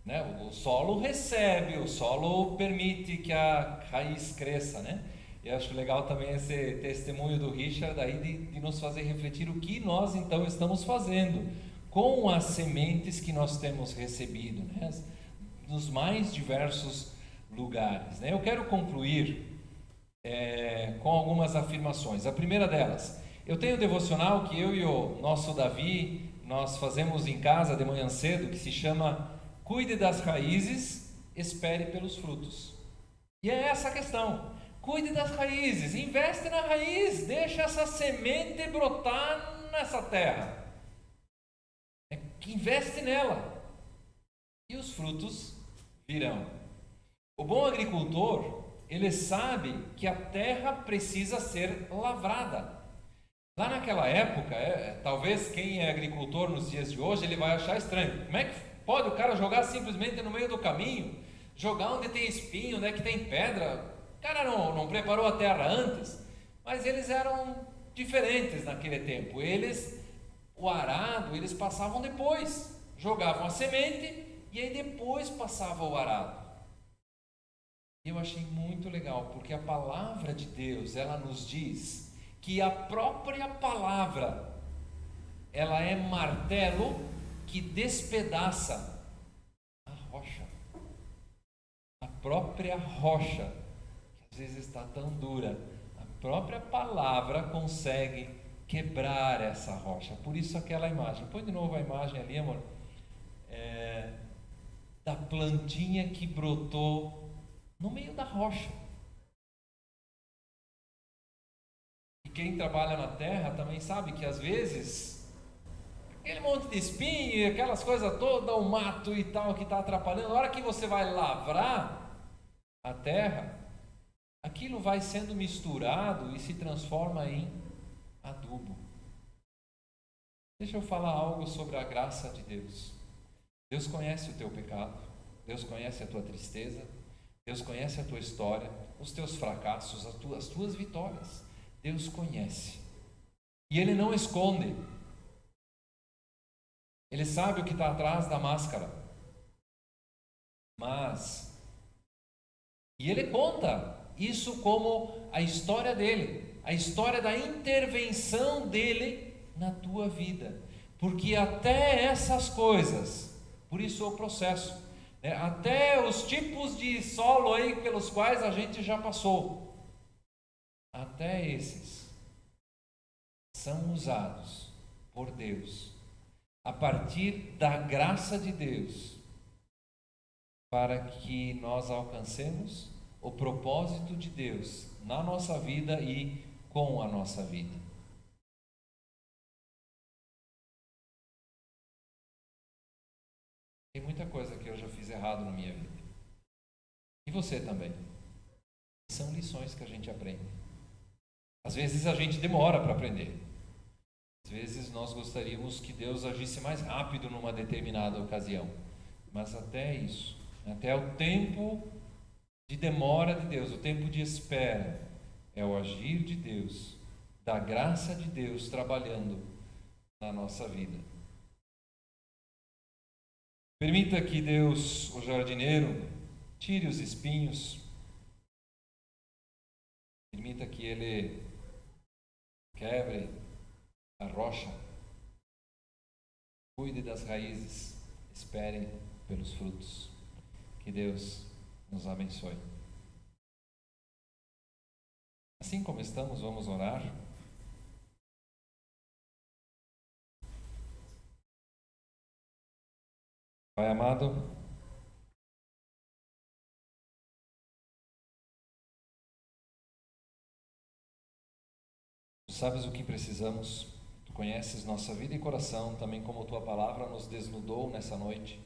né? O solo recebe, o solo permite que a raiz cresça, né? Eu acho legal também esse testemunho do Richard aí de nos fazer refletir o que nós então estamos fazendo com as sementes que nós temos recebido, né? Nos mais diversos lugares, né? Eu quero concluir com algumas afirmações. A primeira delas, eu tenho um devocional que eu e o nosso Davi, nós fazemos em casa de manhã cedo, que se chama Cuide das Raízes, Espere pelos Frutos. E é essa a questão. Cuide das raízes, investe na raiz, deixa essa semente brotar nessa terra. Investe nela e os frutos virão. O bom agricultor, ele sabe que a terra precisa ser lavrada. Lá naquela época, talvez quem é agricultor nos dias de hoje, ele vai achar estranho. Como é que pode o cara jogar simplesmente no meio do caminho? Jogar onde tem espinho, né, que tem pedra? O cara não preparou a terra antes, mas eles eram diferentes naquele tempo. O arado, eles passavam depois, jogavam a semente e aí depois passava o arado. Eu achei muito legal, porque a palavra de Deus, ela nos diz que a própria palavra, ela é martelo que despedaça a rocha. A própria rocha, às vezes está tão dura, a própria palavra consegue quebrar essa rocha. Por isso aquela imagem, põe de novo a imagem ali, amor, da plantinha que brotou no meio da rocha. E quem trabalha na terra também sabe que às vezes aquele monte de espinho, aquelas coisas todas, o mato e tal que está atrapalhando, na hora que você vai lavrar a terra, aquilo vai sendo misturado e se transforma em adubo. Deixa eu falar algo sobre a graça de Deus. Deus conhece o teu pecado, Deus conhece a tua tristeza, Deus conhece a tua história, os teus fracassos, as tuas vitórias. Deus conhece. E Ele não esconde. Ele sabe o que está atrás da máscara. E Ele conta isso como a história dele, a história da intervenção dele na tua vida. Porque até essas coisas, por isso o processo, até os tipos de solo aí pelos quais a gente já passou, até esses são usados por Deus, a partir da graça de Deus, para que nós alcancemos o propósito de Deus na nossa vida e com a nossa vida. Tem muita coisa que eu já fiz errado na minha vida. E você também. São lições que a gente aprende. Às vezes a gente demora para aprender. Às vezes nós gostaríamos que Deus agisse mais rápido numa determinada ocasião. Mas até isso, até o tempo de demora de Deus, o tempo de espera, é o agir de Deus, da graça de Deus trabalhando na nossa vida. Permita que Deus, o jardineiro, tire os espinhos. Permita que Ele quebre a rocha. Cuide das raízes. Espere pelos frutos. Que Deus nos abençoe. Assim como estamos, vamos orar. Pai amado, Tu sabes o que precisamos, Tu conheces nossa vida e coração, também como Tua palavra nos desnudou nessa noite,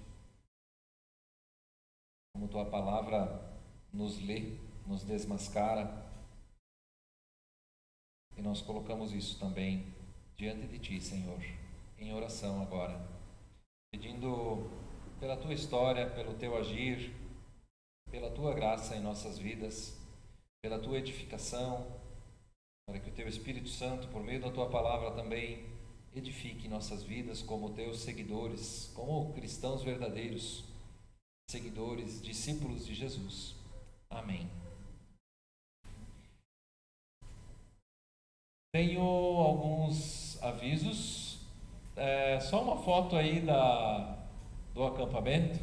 como Tua palavra nos lê, nos desmascara, e nós colocamos isso também diante de Ti, Senhor, em oração agora, pedindo pela Tua história, pelo Teu agir, pela Tua graça em nossas vidas, pela Tua edificação, para que o Teu Espírito Santo, por meio da Tua palavra também, edifique nossas vidas como Teus seguidores, como cristãos verdadeiros, seguidores, discípulos de Jesus. Amém. Tenho alguns avisos, só uma foto aí do acampamento.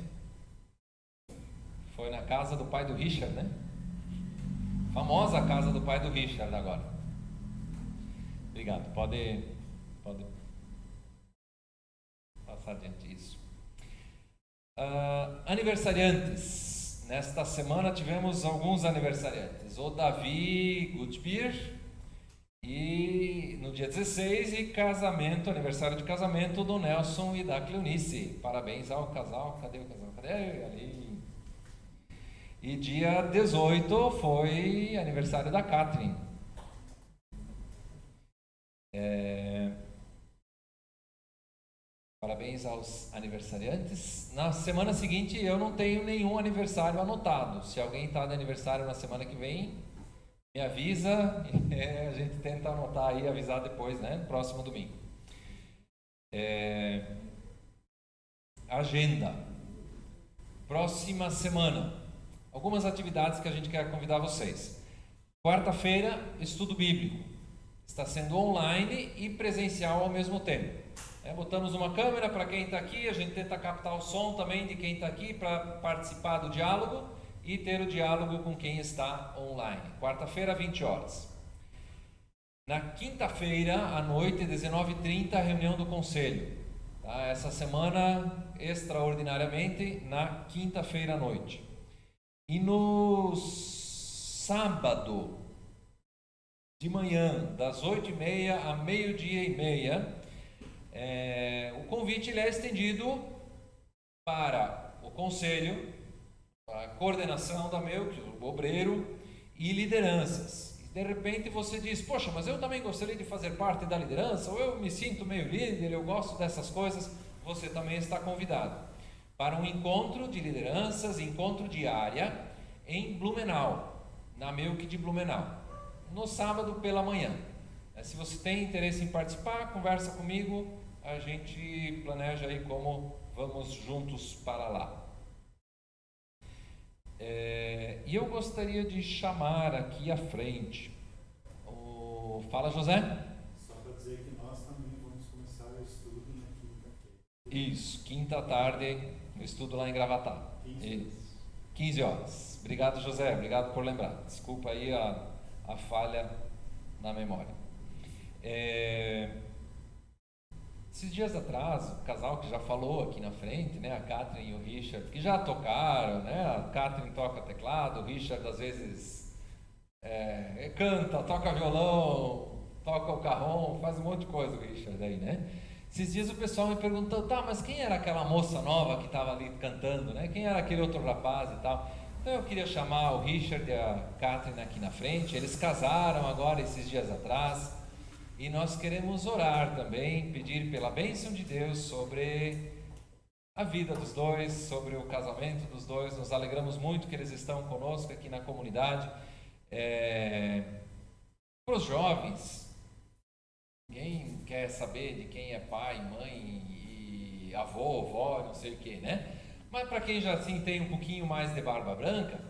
Foi na casa do pai do Richard, né? Famosa casa do pai do Richard agora. Obrigado. Pode passar adiante isso. Aniversariantes. Nesta semana tivemos alguns aniversariantes. O Davi Gutbier, e no dia 16, e casamento, aniversário de casamento do Nelson e da Cleonice. Parabéns ao casal. Cadê o casal? Cadê? Ali. E dia 18 foi aniversário da Catherine. Parabéns aos aniversariantes. Na semana seguinte eu não tenho nenhum aniversário anotado. Se alguém está de aniversário na semana que vem, me avisa e a gente tenta anotar aí e avisar depois, né? Próximo domingo. Agenda. Próxima semana. Algumas atividades que a gente quer convidar vocês. Quarta-feira, estudo bíblico. Está sendo online e presencial ao mesmo tempo. Botamos uma câmera para quem está aqui, a gente tenta captar o som também de quem está aqui para participar do diálogo e ter o diálogo com quem está online. Quarta-feira, 20 horas. Na quinta-feira, à noite, 19h30, reunião do conselho. Tá? Essa semana, extraordinariamente, na quinta-feira à noite. E no sábado de manhã, das 8h30 a 12h30, o convite ele é estendido para o conselho, a coordenação da MEUC, o obreiro e lideranças. E de repente você diz, poxa, mas eu também gostaria de fazer parte da liderança, ou eu me sinto meio líder, eu gosto dessas coisas. Você também está convidado para um encontro de lideranças, encontro de área em Blumenau, na MEUC de Blumenau, no sábado pela manhã. Se você tem interesse em participar, conversa comigo, a gente planeja aí como vamos juntos para lá. E eu gostaria de chamar aqui à frente Fala, José. Só para dizer que nós também vamos começar o estudo na quinta-feira. Isso, quinta tarde, o estudo lá em Gravatá. 15 horas. Obrigado, José, obrigado por lembrar. Desculpa aí a falha na memória. Esses dias atrás, o casal que já falou aqui na frente, né, a Catherine e o Richard, que já tocaram, né, a Catherine toca teclado, o Richard às vezes canta, toca violão, toca o carrom, faz um monte de coisa o Richard aí, né? Esses dias o pessoal me perguntou, tá, mas quem era aquela moça nova que estava ali cantando, né? Quem era aquele outro rapaz e tal? Então eu queria chamar o Richard e a Catherine aqui na frente. Eles casaram agora esses dias atrás e nós queremos orar também, pedir pela bênção de Deus sobre a vida dos dois, sobre o casamento dos dois. Nos alegramos muito que eles estão conosco aqui na comunidade. Para os jovens, ninguém quer saber de quem é pai, mãe e avô, avó, não sei o que, né? Mas para quem já assim tem um pouquinho mais de barba branca,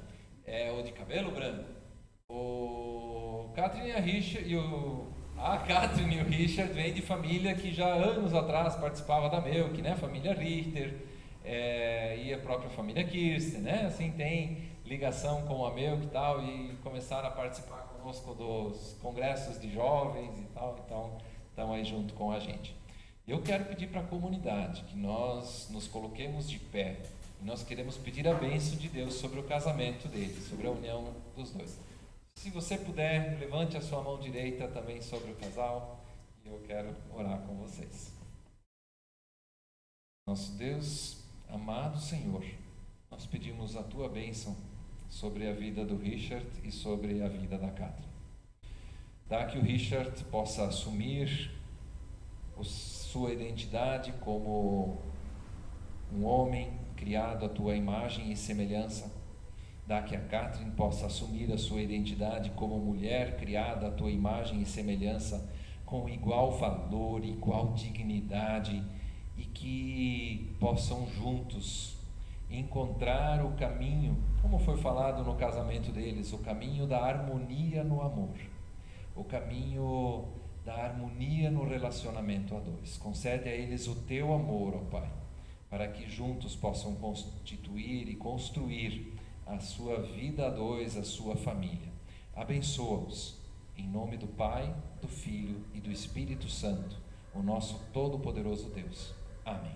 ou de cabelo branco, a Catherine e o Richard vêm de família que já anos atrás participava da MEUC, né? Família Richter, e a própria família Kirsten, né? Assim, tem ligação com a MEUC e tal, e começaram a participar conosco dos congressos de jovens e tal, então estão aí junto com a gente. Eu quero pedir para a comunidade que nós nos coloquemos de pé e nós queremos pedir a bênção de Deus sobre o casamento deles, sobre a união dos dois. Se você puder, levante a sua mão direita também sobre o casal e eu quero orar com vocês. Nosso Deus, amado Senhor, nós pedimos a tua bênção sobre a vida do Richard e sobre a vida da Catherine. Dá que o Richard possa assumir sua identidade como um homem criado à tua imagem e semelhança. Dá que a Catherine possa assumir a sua identidade como mulher criada à tua imagem e semelhança, com igual valor, igual dignidade, e que possam juntos encontrar o caminho, como foi falado no casamento deles, o caminho da harmonia no amor, o caminho da harmonia no relacionamento a dois. Concede a eles o teu amor, ó Pai, para que juntos possam constituir e construir a sua vida a dois, a sua família. Abençoa-os, em nome do Pai, do Filho e do Espírito Santo, o nosso todo-poderoso Deus. Amém.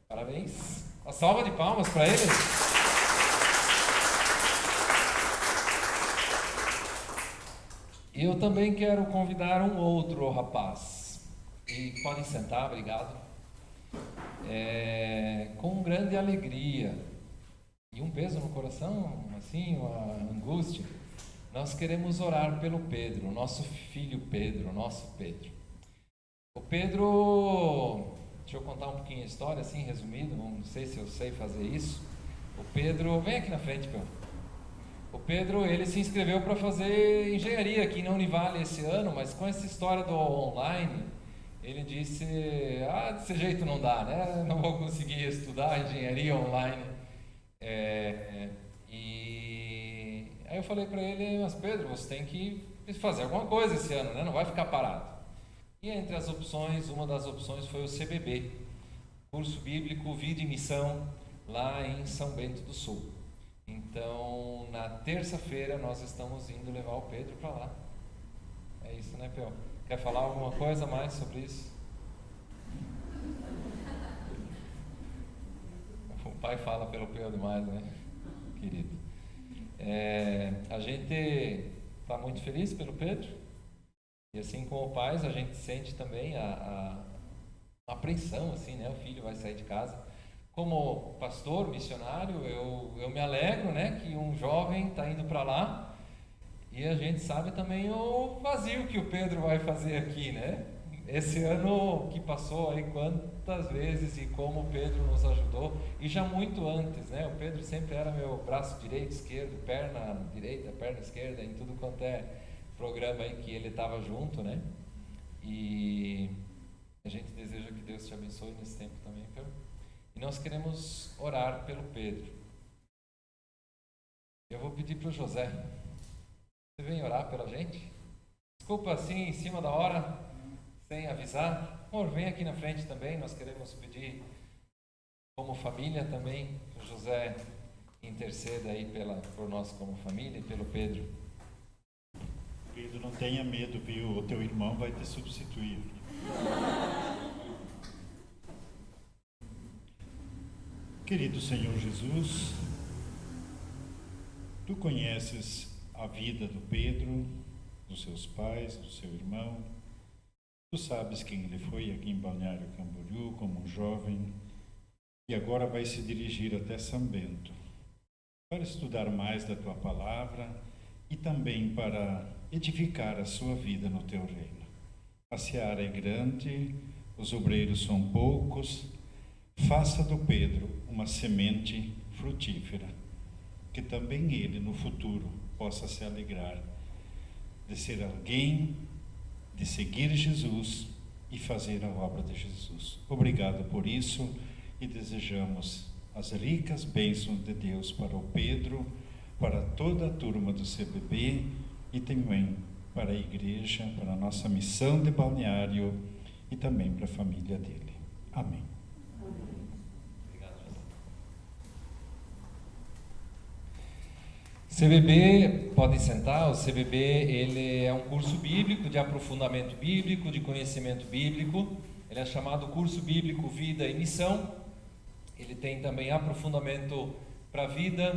Parabéns. Uma salva de palmas para eles. E eu também quero convidar um outro rapaz. E podem sentar, obrigado. Com grande alegria e um peso no coração, assim, uma angústia, nós queremos orar pelo Pedro, nosso filho Pedro, nosso Pedro. O Pedro, deixa eu contar um pouquinho a história, assim, resumido, não sei se eu sei fazer isso. O Pedro, vem aqui na frente, Pedro. O Pedro, ele se inscreveu para fazer engenharia aqui na Univale esse ano, mas com essa história do online, ele disse, desse jeito não dá, né? Não vou conseguir estudar engenharia online. E aí eu falei para ele, mas Pedro, você tem que fazer alguma coisa esse ano, né? Não vai ficar parado. E entre as opções, uma das opções foi o CBB, Curso Bíblico Vida e Missão, lá em São Bento do Sul. Então, na terça-feira, nós estamos indo levar o Pedro para lá. É isso, né, Pel? Quer falar alguma coisa mais sobre isso? O pai fala pelo Pel demais, né, querido? A gente está muito feliz pelo Pedro. E assim como pais, a gente sente também a apreensão, assim, né? O filho vai sair de casa. Como pastor, missionário, eu me alegro, né, que um jovem está indo para lá, e a gente sabe também o vazio que o Pedro vai fazer aqui, né? Esse ano que passou aí, quantas vezes e como o Pedro nos ajudou, e já muito antes, né? O Pedro sempre era meu braço direito, esquerdo, perna direita, perna esquerda, em tudo quanto é programa aí que ele estava junto, né? E a gente deseja que Deus te abençoe nesse tempo também, Pedro. E nós queremos orar pelo Pedro. Eu vou pedir para o José. Você vem orar pela gente? Desculpa assim, em cima da hora, sem avisar. Amor, vem aqui na frente também. Nós queremos pedir, como família também, que o José interceda aí por nós como família e pelo Pedro. Pedro, não tenha medo, viu? O teu irmão vai te substituir. Querido Senhor Jesus, Tu conheces a vida do Pedro, dos seus pais, do seu irmão. Tu sabes quem ele foi aqui em Balneário Camboriú como um jovem e agora vai se dirigir até São Bento para estudar mais da Tua palavra e também para edificar a sua vida no Teu reino. A seara é grande, os obreiros são poucos. Faça do Pedro uma semente frutífera, que também ele no futuro possa se alegrar de ser alguém, de seguir Jesus e fazer a obra de Jesus. Obrigado por isso e desejamos as ricas bênçãos de Deus para o Pedro, para toda a turma do CBB e também para a igreja, para a nossa missão de Balneário e também para a família dele. Amém. CBB, podem sentar, o CBB ele é um curso bíblico, de aprofundamento bíblico, de conhecimento bíblico. Ele é chamado Curso Bíblico Vida e Missão. Ele tem também aprofundamento para a vida,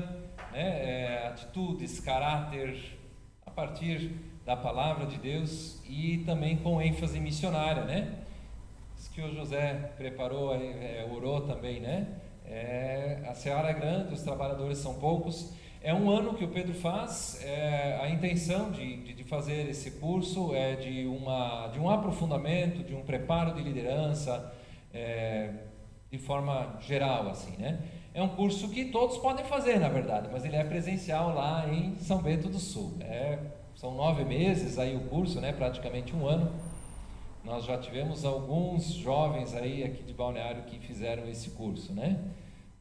né? Atitudes, caráter, a partir da palavra de Deus e também com ênfase missionária, né? Isso que o José preparou, orou também, né? A seara é grande, os trabalhadores são poucos. É um ano que o Pedro faz, a intenção de fazer esse curso é de um aprofundamento, de um preparo de liderança, de forma geral, assim, né? É um curso que todos podem fazer, na verdade, mas ele é presencial lá em São Bento do Sul. São 9 meses aí o curso, né? Praticamente um ano. Nós já tivemos alguns jovens aí aqui de Balneário que fizeram esse curso, né?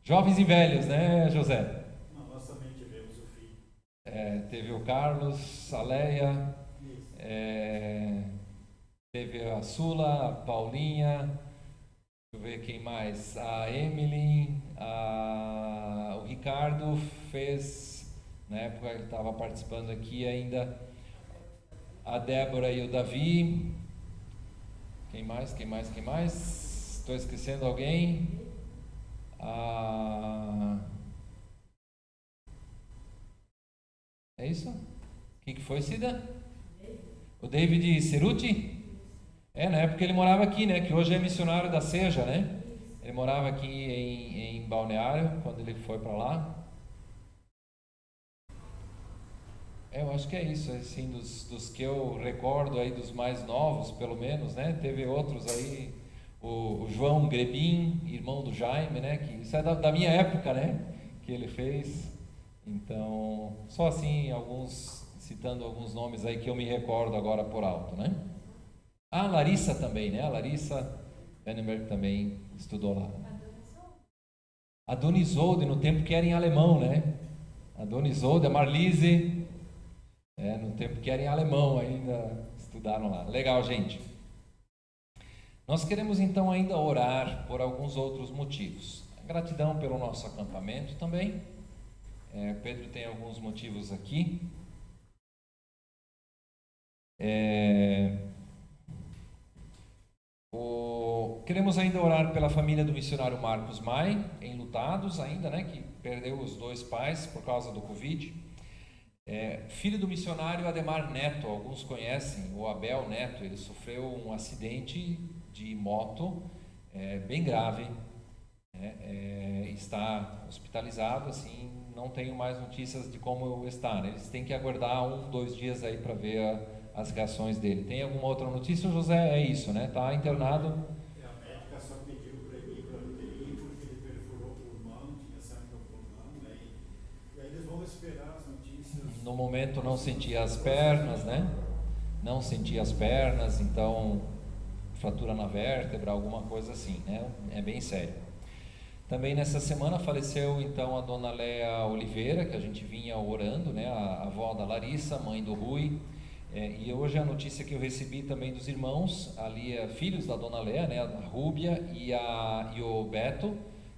Jovens e velhos, né, José? Teve o Carlos, a Leia, teve a Sula, a Paulinha, deixa eu ver quem mais, a Emily, o Ricardo fez Na época ele estava participando aqui ainda. A Débora e o Davi. Quem mais? Estou esquecendo alguém? É isso? Quem que foi, Cida? O David Ceruti? Na época ele morava aqui, né? Que hoje é missionário da Seja, né? Ele morava aqui em Balneário, quando ele foi para lá. Eu acho que é isso, assim, dos que eu recordo aí, dos mais novos, pelo menos, né? Teve outros aí, o João Grebin, irmão do Jaime, né? Que isso é da minha época, né? Que ele fez. Então, só assim, citando alguns nomes aí que eu me recordo agora por alto, né? A Larissa também, né? A Larissa Benenberg também estudou lá. A Dona Isolde, no tempo que era em alemão, né? A Dona Isolde, a Marlise, no tempo que era em alemão ainda, estudaram lá. Legal, gente. Nós queremos então ainda orar por alguns outros motivos. Gratidão pelo nosso acampamento também. Pedro tem alguns motivos aqui. Queremos ainda orar pela família do missionário Marcos Mai, enlutados ainda, né, que perdeu os 2 pais por causa do Covid. Filho do missionário Ademar Neto, alguns conhecem, o Abel Neto, ele sofreu um acidente de moto bem grave, está hospitalizado, assim, não tenho mais notícias de como está, né? Eles têm que aguardar 1-2 dias aí para ver as reações dele. Tem alguma outra notícia, José? É isso, né? Está internado. A médica só pediu para ele ir para UTI porque ele perfurou o pulmão, tinha sangue no pulmão, né? E aí eles vão esperar as notícias. No momento não sentia as pernas, né? Não sentia as pernas, então fratura na vértebra, alguma coisa assim, né? É bem sério. Também nessa semana faleceu então a dona Léa Oliveira, que a gente vinha orando, né? A avó da Larissa, mãe do Rui. E hoje a notícia que eu recebi também dos irmãos, ali filhos da dona Léa, né? A Rúbia e o Beto,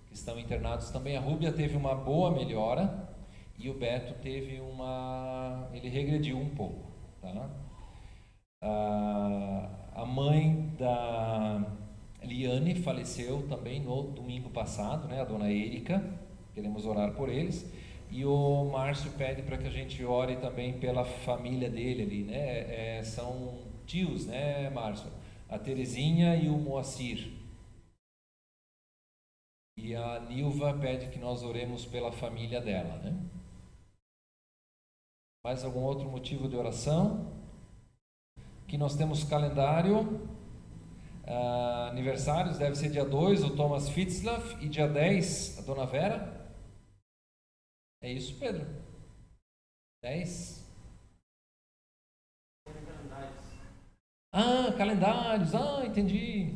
que estão internados também. A Rúbia teve uma boa melhora e o Beto teve ele regrediu um pouco, tá? A mãe da Liane faleceu também no domingo passado, né? A dona Érica, queremos orar por eles. E o Márcio pede para que a gente ore também pela família dele ali, né? São tios, né, Márcio? A Terezinha e o Moacir. E a Nilva pede que nós oremos pela família dela, né? Mais algum outro motivo de oração? Aqui nós temos calendário. Aniversários, deve ser dia 2, o Thomas Fitzlaff, e dia 10, a dona Vera. É isso, Pedro? 10? Calendários, entendi.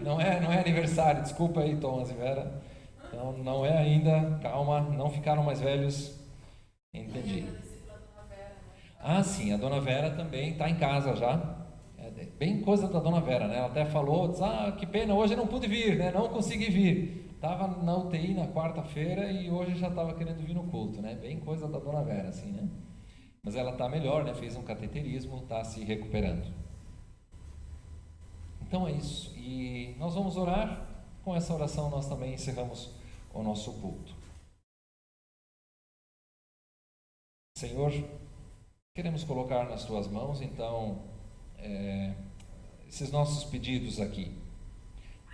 Não é aniversário, desculpa aí, Thomas e Vera. Então, não é ainda, calma, não ficaram mais velhos. Entendi. Sim, a dona Vera também está em casa já. Bem coisa da dona Vera, né? Ela até falou, que pena, hoje eu não pude vir, né? Não consegui vir. Estava na UTI na quarta-feira e hoje já estava querendo vir no culto, né? Bem coisa da dona Vera, assim, né? Mas ela está melhor, né? Fez um cateterismo, está se recuperando. Então é isso. E nós vamos orar. Com essa oração nós também encerramos o nosso culto. Senhor, queremos colocar nas tuas mãos, então, esses nossos pedidos aqui.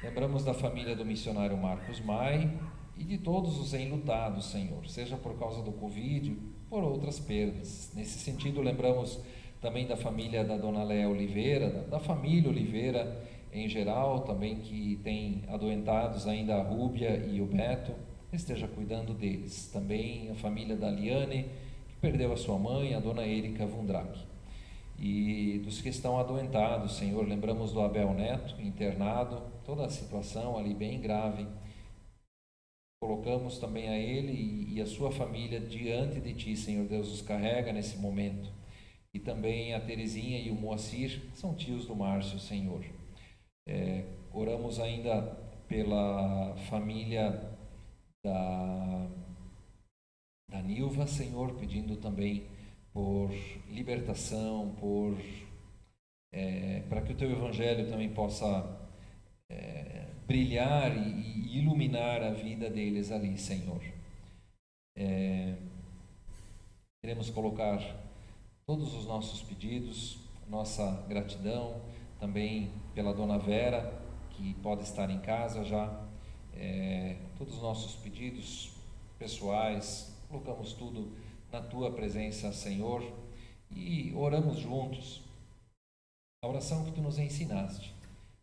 Lembramos da família do missionário Marcos Mai e de todos os enlutados, Senhor, seja por causa do Covid, por outras perdas. Nesse sentido, lembramos também da família da dona Léa Oliveira, da família Oliveira em geral, também que tem adoentados ainda a Rúbia e o Beto, esteja cuidando deles. Também a família da Liane, que perdeu a sua mãe, a dona Érica Vundrak. E dos que estão adoentados, Senhor, lembramos do Abel Neto, internado, toda a situação ali bem grave. Colocamos também a ele e a sua família diante de Ti, Senhor Deus, os carrega nesse momento. E também a Terezinha e o Moacir, são tios do Márcio, Senhor. Oramos ainda pela família da Nilva, Senhor, pedindo também por libertação, para que o Teu Evangelho também possa brilhar e iluminar a vida deles ali, Senhor. Queremos colocar todos os nossos pedidos, nossa gratidão também pela Dona Vera, que pode estar em casa já, todos os nossos pedidos pessoais, colocamos tudo na Tua presença, Senhor, e oramos juntos a oração que Tu nos ensinaste.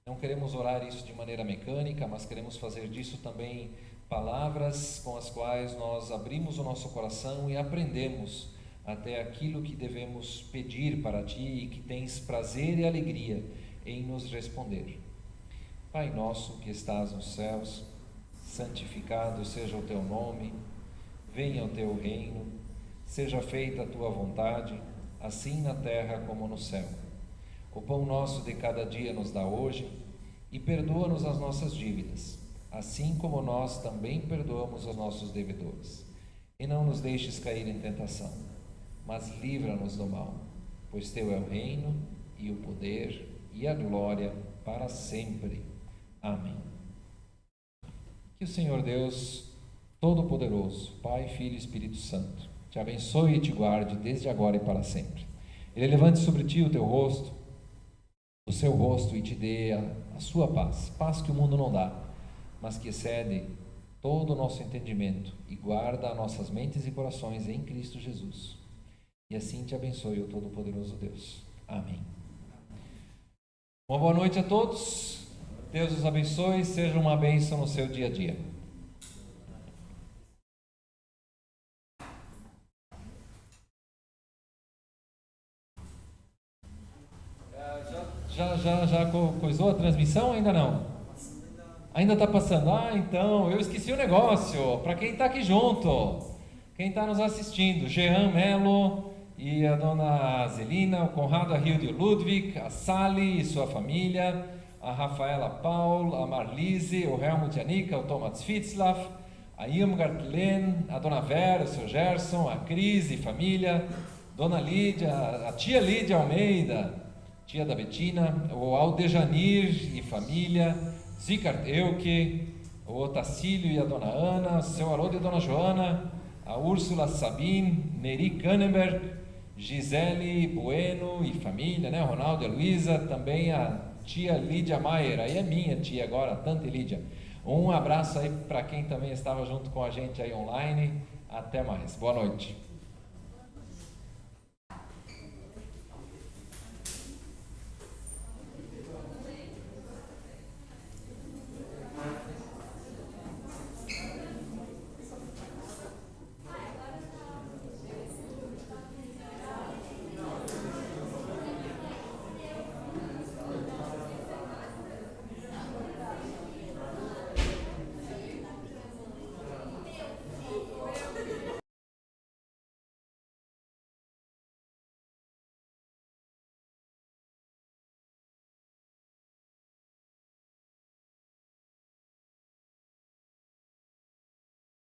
Não queremos orar isso de maneira mecânica, mas queremos fazer disso também palavras com as quais nós abrimos o nosso coração e aprendemos até aquilo que devemos pedir para Ti e que tens prazer e alegria em nos responder. Pai nosso que estás nos céus, santificado seja o Teu nome, venha o Teu reino, seja feita a Tua vontade, assim na terra como no céu. O pão nosso de cada dia nos dá hoje, e perdoa-nos as nossas dívidas, assim como nós também perdoamos aos nossos devedores. E não nos deixes cair em tentação, mas livra-nos do mal, pois Teu é o reino, e o poder, e a glória, para sempre. Amém. Que o Senhor Deus Todo-Poderoso, Pai, Filho e Espírito Santo, te abençoe e te guarde desde agora e para sempre. Ele levante sobre ti o teu rosto, o seu rosto, e te dê a sua paz, paz que o mundo não dá, mas que excede todo o nosso entendimento e guarda nossas mentes e corações em Cristo Jesus. E assim te abençoe o Todo-Poderoso Deus. Amém. Uma boa noite a todos. Deus os abençoe. Seja uma bênção no seu dia a dia. Já coisou a transmissão? Ainda não? Ainda está passando? Então, eu esqueci o negócio. Para quem está aqui junto, quem está nos assistindo, Jean Melo e a dona Zelina, o Conrado, a Hilde e o Ludwig, a Sally e sua família, a Rafaela Paul, a Marlise, o Helmut Janica, o Thomas Fitzlaff, a Irmgard Len, a dona Vera, o seu Gerson, a Cris e família, dona Lídia, a tia Lídia Almeida, tia da Betina, o Aldejanir e família, Zicart Euke, o Otacílio e a dona Ana, o seu Haroldo e a dona Joana, a Úrsula Sabine, Neri Kannenberg, Gisele Bueno e família, né? Ronaldo e a Luísa, também a tia Lídia Maier, aí é minha tia agora, a tante Lídia. Um abraço aí para quem também estava junto com a gente aí online. Até mais. Boa noite.